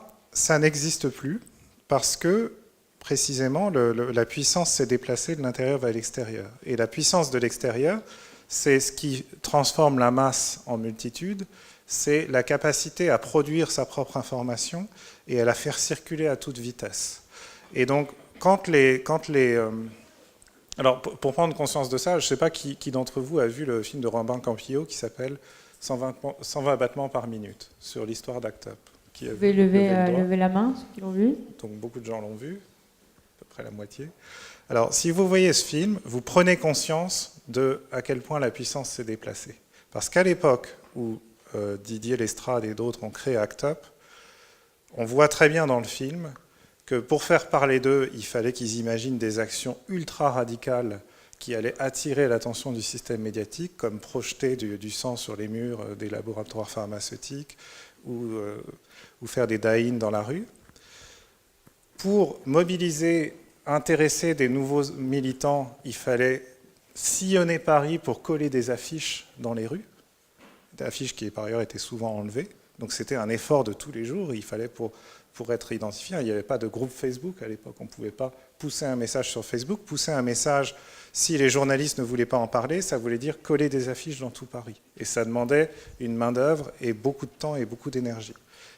[SPEAKER 1] n'existe plus parce que précisément, la puissance s'est déplacée de l'intérieur vers l'extérieur. Et la puissance de l'extérieur, c'est ce qui transforme la masse en multitude, c'est la capacité à produire sa propre information et à la faire circuler à toute vitesse. Et donc, alors, pour prendre conscience de ça, je ne sais pas qui d'entre vous a vu le film de Robin Campillo qui s'appelle 120 battements par minute, sur l'histoire d'Act Up.
[SPEAKER 2] Vous pouvez lever la main, ceux qui l'ont vu.
[SPEAKER 1] Donc, beaucoup de gens l'ont vu. Près la moitié. Alors, si vous voyez ce film, vous prenez conscience à quel point la puissance s'est déplacée. Parce qu'à l'époque où Didier Lestrade et d'autres ont créé Act Up, on voit très bien dans le film que pour faire parler d'eux, il fallait qu'ils imaginent des actions ultra radicales qui allaient attirer l'attention du système médiatique, comme projeter du sang sur les murs des laboratoires pharmaceutiques ou faire des die-in dans la rue. Pour mobiliser, intéresser des nouveaux militants, il fallait sillonner Paris pour coller des affiches dans les rues, des affiches qui par ailleurs étaient souvent enlevées. Donc c'était un effort de tous les jours, il fallait pour être identifié, il n'y avait pas de groupe Facebook à l'époque, on ne pouvait pas pousser un message sur Facebook. Pousser un message, si les journalistes ne voulaient pas en parler, ça voulait dire coller des affiches dans tout Paris. Et ça demandait une main-d'œuvre et beaucoup de temps et beaucoup d'énergie.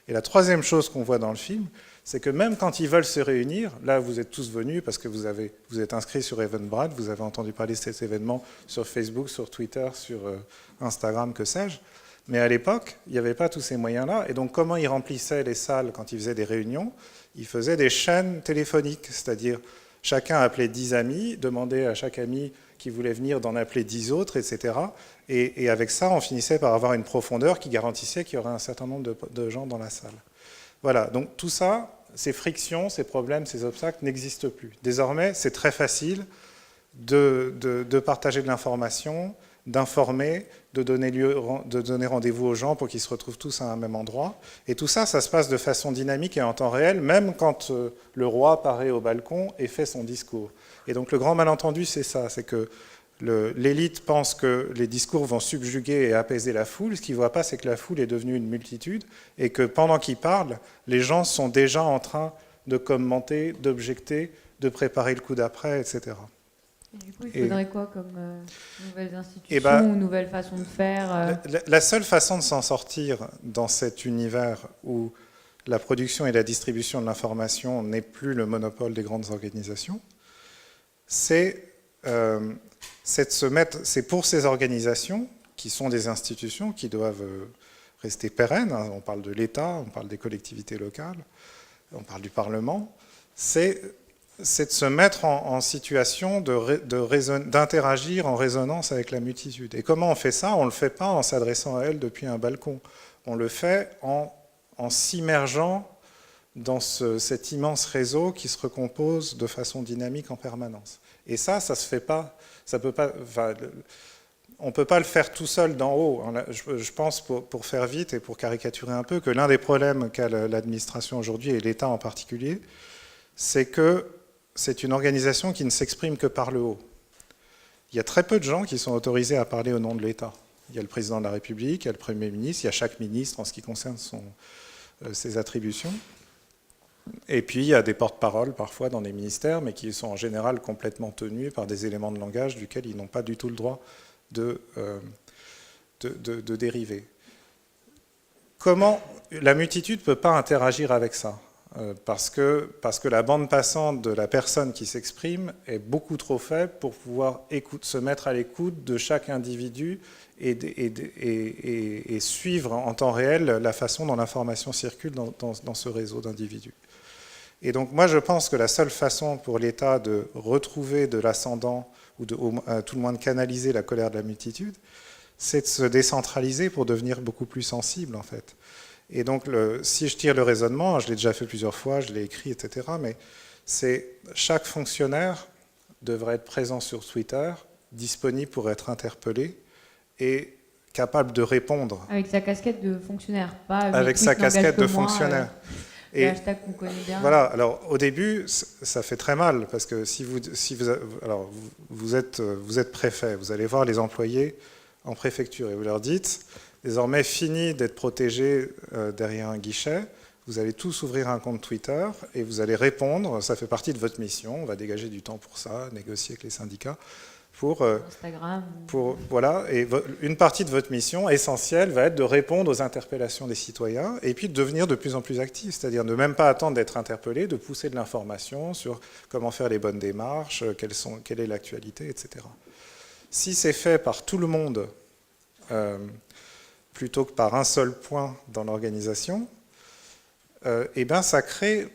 [SPEAKER 1] Et la troisième chose qu'on voit dans le film, c'est que même quand ils veulent se réunir, là vous êtes tous venus parce que vous êtes inscrits sur Eventbrite, vous avez entendu parler de cet événement sur Facebook, sur Twitter, sur Instagram, que sais-je. Mais à l'époque, il n'y avait pas tous ces moyens-là. Et donc comment ils remplissaient les salles quand ils faisaient des réunions? Ils faisaient des chaînes téléphoniques, c'est-à-dire chacun appelait 10 amis, demandait à chaque ami qui voulait venir d'en appeler 10 autres, etc. Et avec ça, on finissait par avoir une profondeur qui garantissait qu'il y aurait un certain nombre de gens dans la salle. Voilà, donc tout ça, ces frictions, ces problèmes, ces obstacles n'existent plus. Désormais, c'est très facile de partager de l'information, d'informer, de donner rendez-vous aux gens pour qu'ils se retrouvent tous à un même endroit. Et tout ça, ça se passe de façon dynamique et en temps réel, même quand le roi paraît au balcon et fait son discours. Et donc le grand malentendu, c'est ça, c'est que l'élite pense que les discours vont subjuguer et apaiser la foule. Ce qu'ils ne voient pas, c'est que la foule est devenue une multitude et que pendant qu'ils parlent, les gens sont déjà en train de commenter, d'objecter, de préparer le coup d'après, etc.
[SPEAKER 2] Et du coup, il faudrait quoi comme nouvelles institutions ou nouvelles façons de faire
[SPEAKER 1] La seule façon de s'en sortir dans cet univers où la production et la distribution de l'information n'est plus le monopole des grandes organisations, c'est pour ces organisations, qui sont des institutions qui doivent rester pérennes, hein, on parle de l'État, on parle des collectivités locales, on parle du Parlement, c'est de se mettre en situation d'interagir en résonance avec la multitude. Et comment on fait ça? On ne le fait pas en s'adressant à elle depuis un balcon. On le fait en s'immergeant dans cet immense réseau qui se recompose de façon dynamique en permanence. Et ça se fait pas. Ça peut pas. Enfin, on ne peut pas le faire tout seul d'en haut. Je pense, pour faire vite et pour caricaturer un peu, que l'un des problèmes qu'a l'administration aujourd'hui, et l'État en particulier, c'est que c'est une organisation qui ne s'exprime que par le haut. Il y a très peu de gens qui sont autorisés à parler au nom de l'État. Il y a le président de la République, il y a le Premier ministre, il y a chaque ministre en ce qui concerne ses attributions. Et puis il y a des porte-paroles parfois dans les ministères, mais qui sont en général complètement tenus par des éléments de langage duquel ils n'ont pas du tout le droit de dériver. Comment la multitude ne peut pas interagir avec ça? parce que la bande passante de la personne qui s'exprime est beaucoup trop faible pour pouvoir se mettre à l'écoute de chaque individu et suivre en temps réel la façon dont l'information circule dans ce réseau d'individus. Et donc moi je pense que la seule façon pour l'État de retrouver de l'ascendant ou à tout le moins de canaliser la colère de la multitude, c'est de se décentraliser pour devenir beaucoup plus sensible en fait. Et donc si je tire le raisonnement, je l'ai déjà fait plusieurs fois, je l'ai écrit, etc. Mais c'est chaque fonctionnaire devrait être présent sur Twitter, disponible pour être interpellé et capable de répondre.
[SPEAKER 2] Avec sa casquette de fonctionnaire, pas
[SPEAKER 1] avec sa casquette de fonctionnaire.
[SPEAKER 2] Et hashtag qu'on connaît bien.
[SPEAKER 1] Voilà, alors au début, ça fait très mal, parce que si vous êtes préfet, vous allez voir les employés en préfecture et vous leur dites, désormais fini d'être protégé derrière un guichet, vous allez tous ouvrir un compte Twitter et vous allez répondre, ça fait partie de votre mission, on va dégager du temps pour ça, négocier avec les syndicats, pour
[SPEAKER 2] Instagram.
[SPEAKER 1] Voilà, et une partie de votre mission essentielle va être de répondre aux interpellations des citoyens et puis de devenir de plus en plus actif, c'est-à-dire ne même pas attendre d'être interpellé, de pousser de l'information sur comment faire les bonnes démarches, quelle est l'actualité, etc. Si c'est fait par tout le monde, plutôt que par un seul point dans l'organisation, eh ben ça crée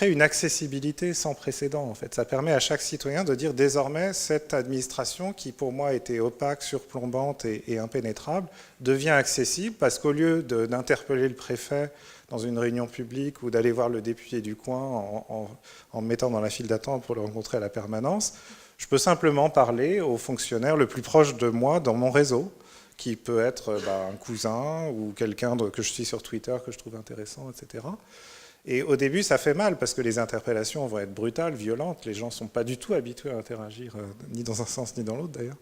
[SPEAKER 1] une accessibilité sans précédent, en fait. Ça permet à chaque citoyen de dire désormais cette administration qui pour moi était opaque, surplombante et impénétrable devient accessible parce qu'au lieu d'interpeller le préfet dans une réunion publique ou d'aller voir le député du coin en me mettant dans la file d'attente pour le rencontrer à la permanence, je peux simplement parler au fonctionnaire le plus proche de moi dans mon réseau, qui peut être un cousin ou quelqu'un que je suis sur Twitter que je trouve intéressant, etc. Et au début, ça fait mal parce que les interpellations vont être brutales, violentes. Les gens ne sont pas du tout habitués à interagir, ni dans un sens ni dans l'autre d'ailleurs.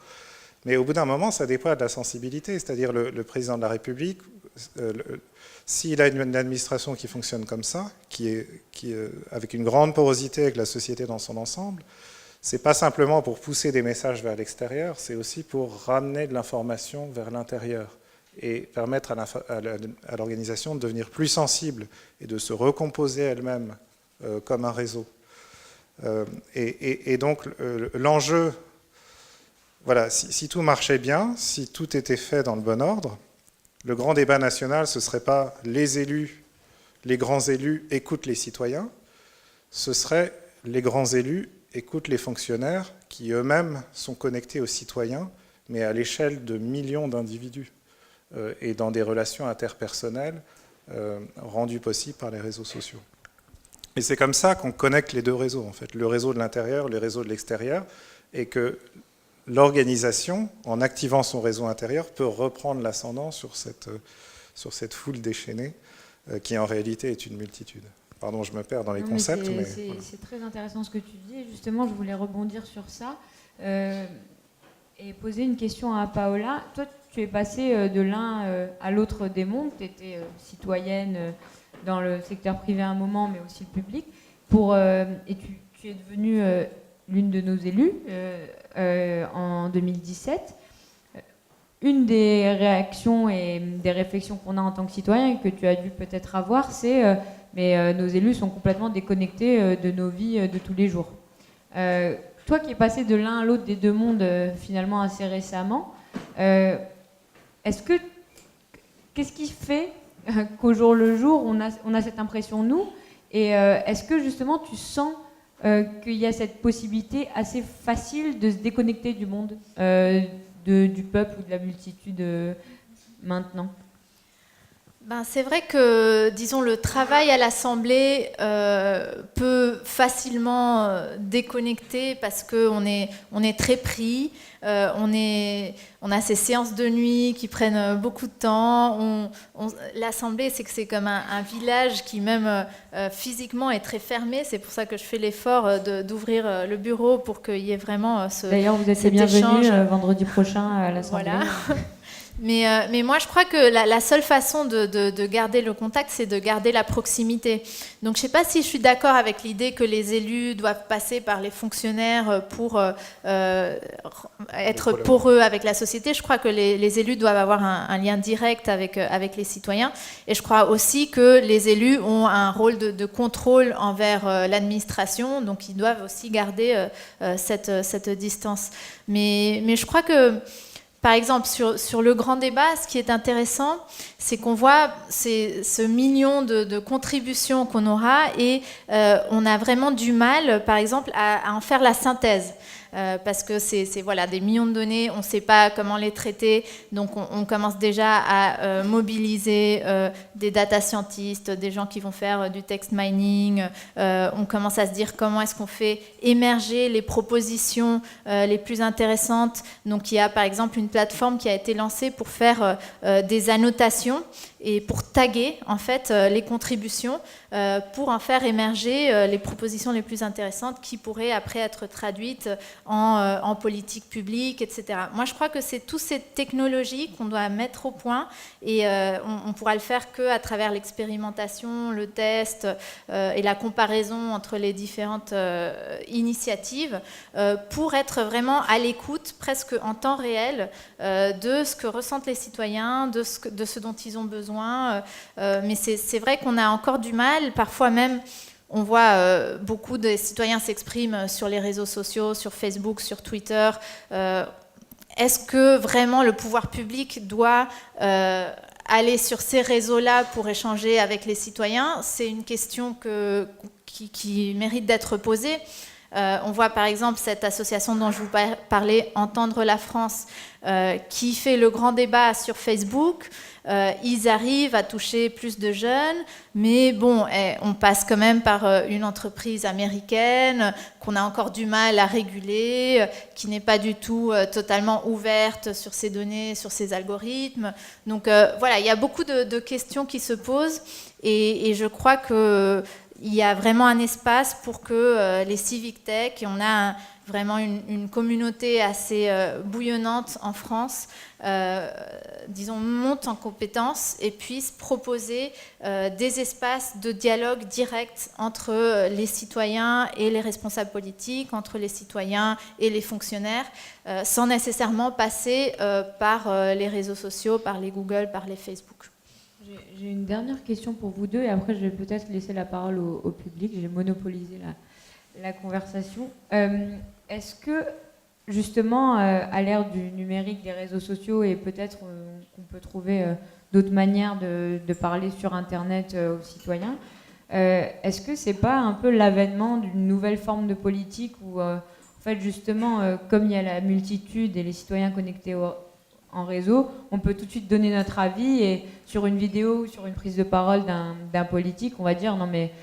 [SPEAKER 1] Mais au bout d'un moment, ça dépend de la sensibilité. C'est-à-dire le président de la République, s'il a une administration qui fonctionne comme ça, avec une grande porosité avec la société dans son ensemble, c'est pas simplement pour pousser des messages vers l'extérieur, c'est aussi pour ramener de l'information vers l'intérieur et permettre à l'organisation de devenir plus sensible et de se recomposer elle-même comme un réseau. Et donc l'enjeu, voilà, si tout marchait bien, si tout était fait dans le bon ordre, le grand débat national, ce ne serait pas les élus, les grands élus écoutent les citoyens, ce serait les grands élus écoutent les fonctionnaires qui eux-mêmes sont connectés aux citoyens, mais à l'échelle de millions d'individus et dans des relations interpersonnelles rendues possibles par les réseaux sociaux. Et c'est comme ça qu'on connecte les deux réseaux, en fait, le réseau de l'intérieur, le réseau de l'extérieur, et que l'organisation, en activant son réseau intérieur, peut reprendre l'ascendant sur cette foule déchaînée qui en réalité est une multitude. Pardon, je me perds dans les concepts. Mais
[SPEAKER 2] c'est très intéressant ce que tu dis. Justement, je voulais rebondir sur ça et poser une question à Paola. Toi, tu es passée de l'un à l'autre des mondes. Tu étais citoyenne dans le secteur privé à un moment, mais aussi le public. Et tu es devenue l'une de nos élus en 2017. Une des réactions et des réflexions qu'on a en tant que citoyen et que tu as dû peut-être avoir, c'est mais nos élus sont complètement déconnectés de nos vies de tous les jours. Toi qui es passé de l'un à l'autre des deux mondes finalement assez récemment, qu'est-ce qui fait qu'au jour le jour on a cette impression nous, et est-ce que justement tu sens qu'il y a cette possibilité assez facile de se déconnecter du monde, du peuple ou de la multitude maintenant?
[SPEAKER 3] C'est vrai que, disons, le travail à l'Assemblée peut facilement déconnecter parce qu'on est très pris, on a ces séances de nuit qui prennent beaucoup de temps. L'Assemblée, c'est comme un village qui même physiquement est très fermé. C'est pour ça que je fais l'effort d'ouvrir le bureau pour qu'il y ait vraiment
[SPEAKER 2] D'ailleurs, vous êtes les bienvenus vendredi prochain à l'Assemblée.
[SPEAKER 3] Voilà. Mais moi, je crois que la seule façon de garder le contact, c'est de garder la proximité. Donc, je ne sais pas si je suis d'accord avec l'idée que les élus doivent passer par les fonctionnaires pour être poreux avec la société. Je crois que les élus doivent avoir un lien direct avec les citoyens. Et je crois aussi que les élus ont un rôle de contrôle envers l'administration. Donc, ils doivent aussi garder cette distance. Mais je crois que... Par exemple, sur le grand débat, ce qui est intéressant, c'est qu'on voit ce million de contributions qu'on aura et on a vraiment du mal, par exemple, à en faire la synthèse. Parce que c'est voilà, des millions de données, on ne sait pas comment les traiter, donc on commence déjà à mobiliser des data scientists, des gens qui vont faire du text mining, on commence à se dire comment est-ce qu'on fait émerger les propositions les plus intéressantes. Donc il y a par exemple une plateforme qui a été lancée pour faire des annotations et pour taguer en fait les contributions pour en faire émerger les propositions les plus intéressantes qui pourraient après être traduites en politique publique, etc. Moi, je crois que c'est toutes ces technologies qu'on doit mettre au point et on pourra le faire qu'à travers l'expérimentation, le test et la comparaison entre les différentes initiatives pour être vraiment à l'écoute, presque en temps réel, de ce que ressentent les citoyens, de ce dont ils ont besoin. Mais c'est vrai qu'on a encore du mal, parfois même... On voit beaucoup de citoyens s'expriment sur les réseaux sociaux, sur Facebook, sur Twitter. Est-ce que vraiment le pouvoir public doit aller sur ces réseaux-là pour échanger avec les citoyens? C'est une question qui mérite d'être posée. On voit par exemple cette association dont je vous parlais, Entendre la France, qui fait le grand débat sur Facebook. Ils arrivent à toucher plus de jeunes, mais bon, on passe quand même par une entreprise américaine qu'on a encore du mal à réguler, qui n'est pas du tout totalement ouverte sur ses données, sur ses algorithmes. Donc voilà, il y a beaucoup de questions qui se posent et je crois que il y a vraiment un espace pour que les civic tech, et on a vraiment une communauté assez bouillonnante en France, disons, monte en compétences et puisse proposer des espaces de dialogue direct entre les citoyens et les responsables politiques, entre les citoyens et les fonctionnaires, sans nécessairement passer par les réseaux sociaux, par les Google, par les Facebook.
[SPEAKER 2] J'ai une dernière question pour vous deux et après je vais peut-être laisser la parole au public. J'ai monopolisé la conversation. Est-ce que justement à l'ère du numérique, des réseaux sociaux et peut-être qu'on peut trouver d'autres manières de parler sur Internet aux citoyens, est-ce que c'est pas un peu l'avènement d'une nouvelle forme de politique où en fait justement comme il y a la multitude et les citoyens connectés en réseau, on peut tout de suite donner notre avis et sur une vidéo ou sur une prise de parole d'un politique, on va dire non mais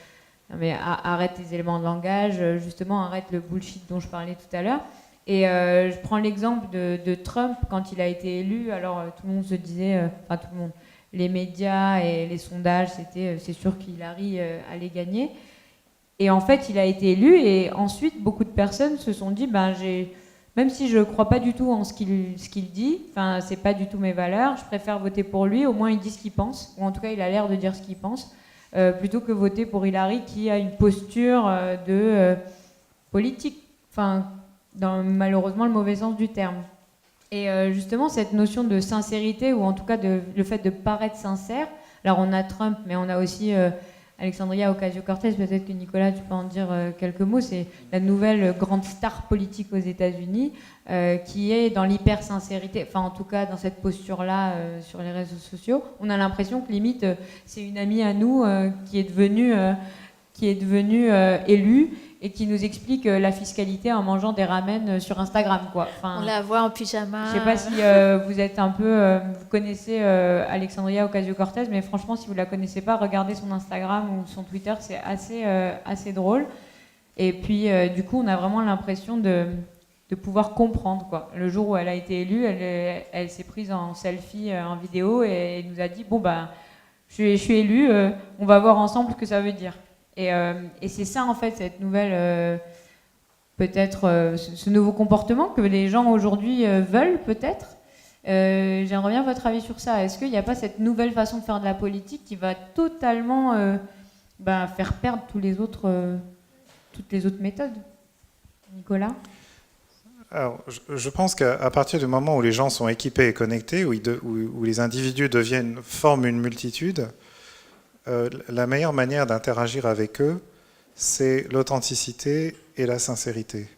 [SPEAKER 2] arrête tes éléments de langage, justement arrête le bullshit dont je parlais tout à l'heure. Et je prends l'exemple de Trump quand il a été élu. Alors tout le monde se disait, enfin tout le monde, les médias et les sondages, c'est sûr qu'Hillary allait gagner. Et en fait, il a été élu et ensuite beaucoup de personnes se sont dit, même si je ne crois pas du tout en ce qu'il dit, enfin, c'est pas du tout mes valeurs, je préfère voter pour lui, au moins il dit ce qu'il pense, ou en tout cas il a l'air de dire ce qu'il pense, plutôt que voter pour Hillary qui a une posture de politique, enfin, dans malheureusement le mauvais sens du terme. Et justement, cette notion de sincérité, ou en tout cas le fait de paraître sincère, alors on a Trump, mais on a aussi... Alexandria Ocasio-Cortez, peut-être que Nicolas, tu peux en dire quelques mots, c'est la nouvelle grande star politique aux États-Unis qui est dans l'hyper-sincérité, enfin en tout cas dans cette posture-là sur les réseaux sociaux. On a l'impression que limite c'est une amie à nous qui est devenue élue et qui nous explique la fiscalité en mangeant des ramen sur Instagram, quoi. Enfin,
[SPEAKER 3] on la voit en pyjama.
[SPEAKER 2] Je sais pas si vous êtes un peu... vous connaissez Alexandria Ocasio-Cortez, mais franchement, si vous la connaissez pas, regardez son Instagram ou son Twitter, c'est assez drôle. Et puis, du coup, on a vraiment l'impression de pouvoir comprendre, quoi. Le jour où elle a été élue, elle s'est prise en selfie, en vidéo, et elle nous a dit, bon, je suis élue, on va voir ensemble ce que ça veut dire. Et c'est ça en fait, cette nouvelle, peut-être ce nouveau comportement que les gens aujourd'hui veulent peut-être. J'aimerais bien votre avis sur ça. Est-ce qu'il n'y a pas cette nouvelle façon de faire de la politique qui va totalement faire perdre toutes les autres méthodes? Nicolas?
[SPEAKER 1] Alors, je pense qu'à partir du moment où les gens sont équipés et connectés, où les individus forment une multitude, la meilleure manière d'interagir avec eux, c'est l'authenticité et la sincérité.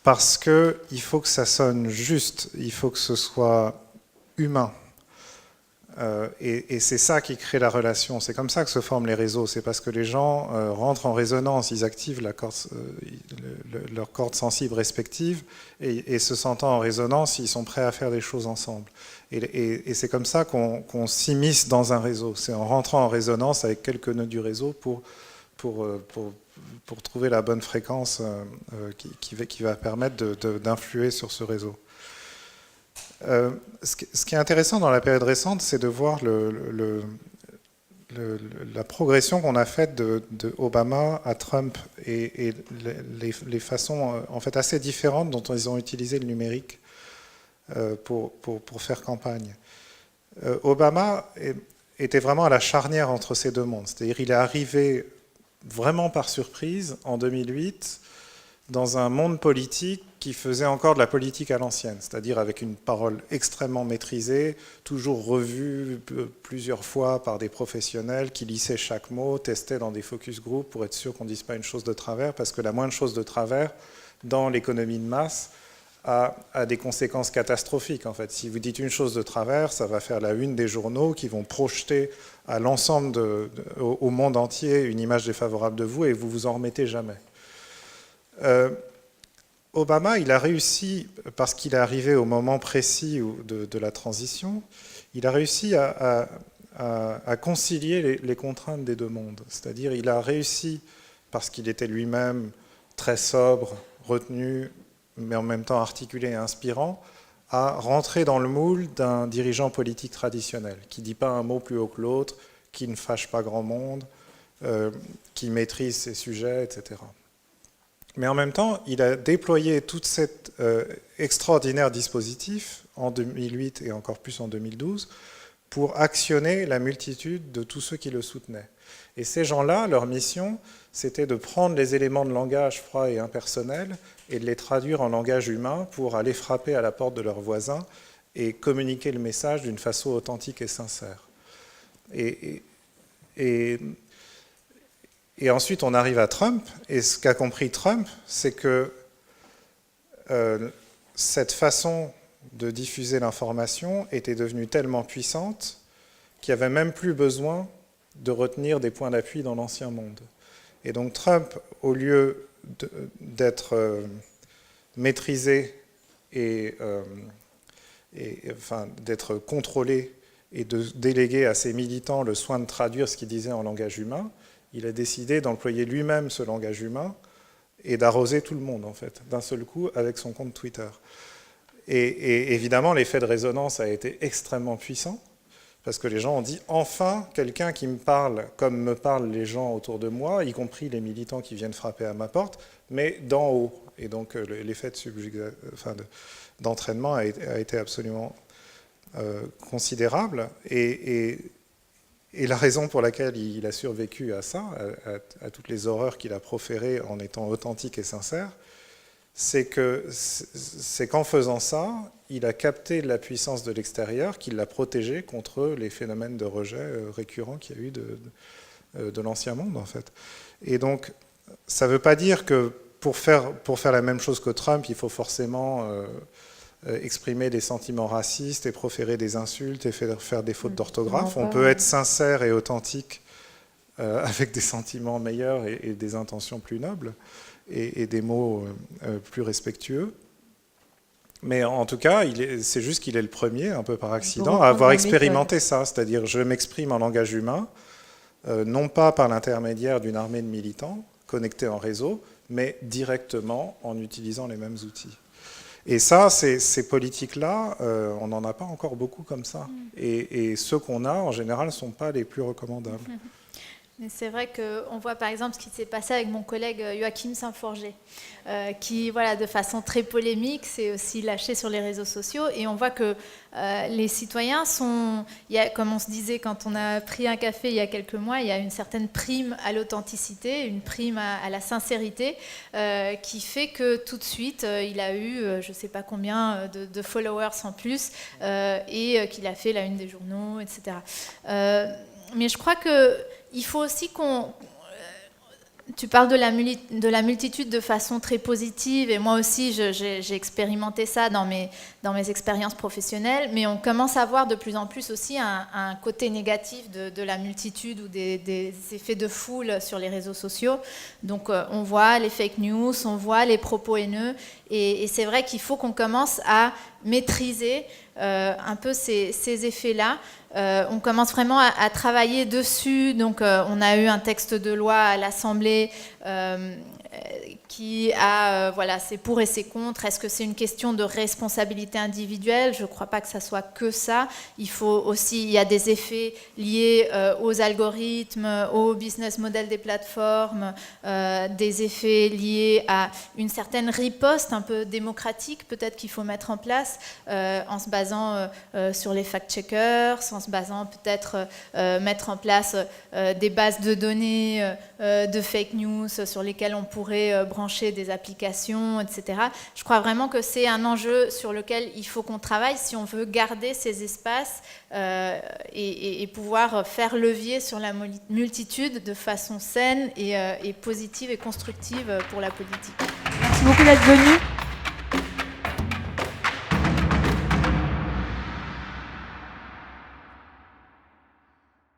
[SPEAKER 1] Parce qu'il faut que ça sonne juste, il faut que ce soit humain. Et c'est ça qui crée la relation. C'est comme ça que se forment les réseaux. C'est parce que les gens rentrent en résonance, ils activent leur corde sensible respective, et se sentant en résonance, ils sont prêts à faire des choses ensemble. Et c'est comme ça qu'on s'immisce dans un réseau. C'est en rentrant en résonance avec quelques nœuds du réseau pour trouver la bonne fréquence qui va permettre d'influer sur ce réseau. Ce qui est intéressant dans la période récente, c'est de voir la progression qu'on a faite de Obama à Trump et les façons en fait assez différentes dont ils ont utilisé le numérique pour faire campagne. Obama était vraiment à la charnière entre ces deux mondes, c'est-à-dire il est arrivé vraiment par surprise en 2008 dans un monde politique qui faisait encore de la politique à l'ancienne, c'est-à-dire avec une parole extrêmement maîtrisée, toujours revue plusieurs fois par des professionnels qui lissaient chaque mot, testaient dans des focus group pour être sûr qu'on ne dise pas une chose de travers, parce que la moindre chose de travers, dans l'économie de masse, a des conséquences catastrophiques. En fait, si vous dites une chose de travers, ça va faire la une des journaux qui vont projeter à l'ensemble, au monde entier, une image défavorable de vous et vous vous en remettez jamais. Obama, il a réussi, parce qu'il est arrivé au moment précis de la transition, il a réussi à concilier les contraintes des deux mondes. C'est-à-dire, il a réussi, parce qu'il était lui-même très sobre, retenu, mais en même temps articulé et inspirant, à rentrer dans le moule d'un dirigeant politique traditionnel, qui ne dit pas un mot plus haut que l'autre, qui ne fâche pas grand monde, qui maîtrise ses sujets, etc. Mais en même temps, il a déployé tout cet extraordinaire dispositif en 2008 et encore plus en 2012 pour actionner la multitude de tous ceux qui le soutenaient. Et ces gens-là, leur mission, c'était de prendre les éléments de langage froid et impersonnel et de les traduire en langage humain pour aller frapper à la porte de leurs voisins et communiquer le message d'une façon authentique et sincère. Et ensuite, on arrive à Trump, et ce qu'a compris Trump, c'est que cette façon de diffuser l'information était devenue tellement puissante qu'il n'y avait même plus besoin de retenir des points d'appui dans l'ancien monde. Et donc Trump, au lieu d'être maîtrisé et d'être contrôlé et de déléguer à ses militants le soin de traduire ce qu'il disait en langage humain, il a décidé d'employer lui-même ce langage humain et d'arroser tout le monde, en fait, d'un seul coup, avec son compte Twitter. Et évidemment, l'effet de résonance a été extrêmement puissant, parce que les gens ont dit « Enfin, quelqu'un qui me parle comme me parlent les gens autour de moi, y compris les militants qui viennent frapper à ma porte, mais d'en haut. » Et donc, l'effet d'entraînement a été absolument considérable. Et la raison pour laquelle il a survécu à ça, à toutes les horreurs qu'il a proférées en étant authentique et sincère, c'est qu'en faisant ça, il a capté la puissance de l'extérieur qui l'a protégé contre les phénomènes de rejet récurrents qu'il y a eu de l'ancien monde, en fait. Et donc, ça ne veut pas dire que pour faire la même chose que Trump, il faut forcément exprimer des sentiments racistes et proférer des insultes et faire des fautes d'orthographe. On peut être sincère et authentique avec des sentiments meilleurs et des intentions plus nobles et des mots plus respectueux. Mais en tout cas, c'est juste qu'il est le premier, un peu par accident, à avoir expérimenté ça. C'est-à-dire, je m'exprime en langage humain, non pas par l'intermédiaire d'une armée de militants connectés en réseau, mais directement en utilisant les mêmes outils. Et ça, ces politiques-là, on n'en a pas encore beaucoup comme ça. Et ceux qu'on a, en général, ne sont pas les plus recommandables.
[SPEAKER 3] Mais c'est vrai qu'on voit par exemple ce qui s'est passé avec mon collègue Joachim Saint-Forget, qui, voilà, de façon très polémique, s'est aussi lâché sur les réseaux sociaux. Et on voit que les citoyens sont, comme on se disait quand on a pris un café il y a quelques mois, il y a une certaine prime à l'authenticité, une prime à la sincérité, qui fait que tout de suite, il a eu je ne sais pas combien de followers en plus, et qu'il a fait la une des journaux, etc. Mais je crois qu'il faut aussi qu'on... Tu parles de la multitude de façon très positive, et moi aussi j'ai expérimenté ça dans mes expériences professionnelles, mais on commence à voir de plus en plus aussi un côté négatif de la multitude ou des effets de foule sur les réseaux sociaux. Donc on voit les fake news, on voit les propos haineux, et c'est vrai qu'il faut qu'on commence à maîtriser un peu ces effets-là. On commence vraiment à travailler dessus. Donc, on a eu un texte de loi à l'Assemblée qui a, voilà, c'est pour et c'est contre. Est-ce que c'est une question de responsabilité individuelle? Je ne crois pas que ça soit que ça. Il faut aussi, il y a des effets liés aux algorithmes, au business model des plateformes, des effets liés à une certaine riposte un peu démocratique peut-être qu'il faut mettre en place en se basant sur les fact-checkers, en se basant peut-être mettre en place des bases de données de fake news sur lesquelles on pourrait brancher des applications, etc. Je crois vraiment que c'est un enjeu sur lequel il faut qu'on travaille si on veut garder ces espaces et pouvoir faire levier sur la multitude de façon saine et positive et constructive pour la politique.
[SPEAKER 2] Merci beaucoup d'être venu.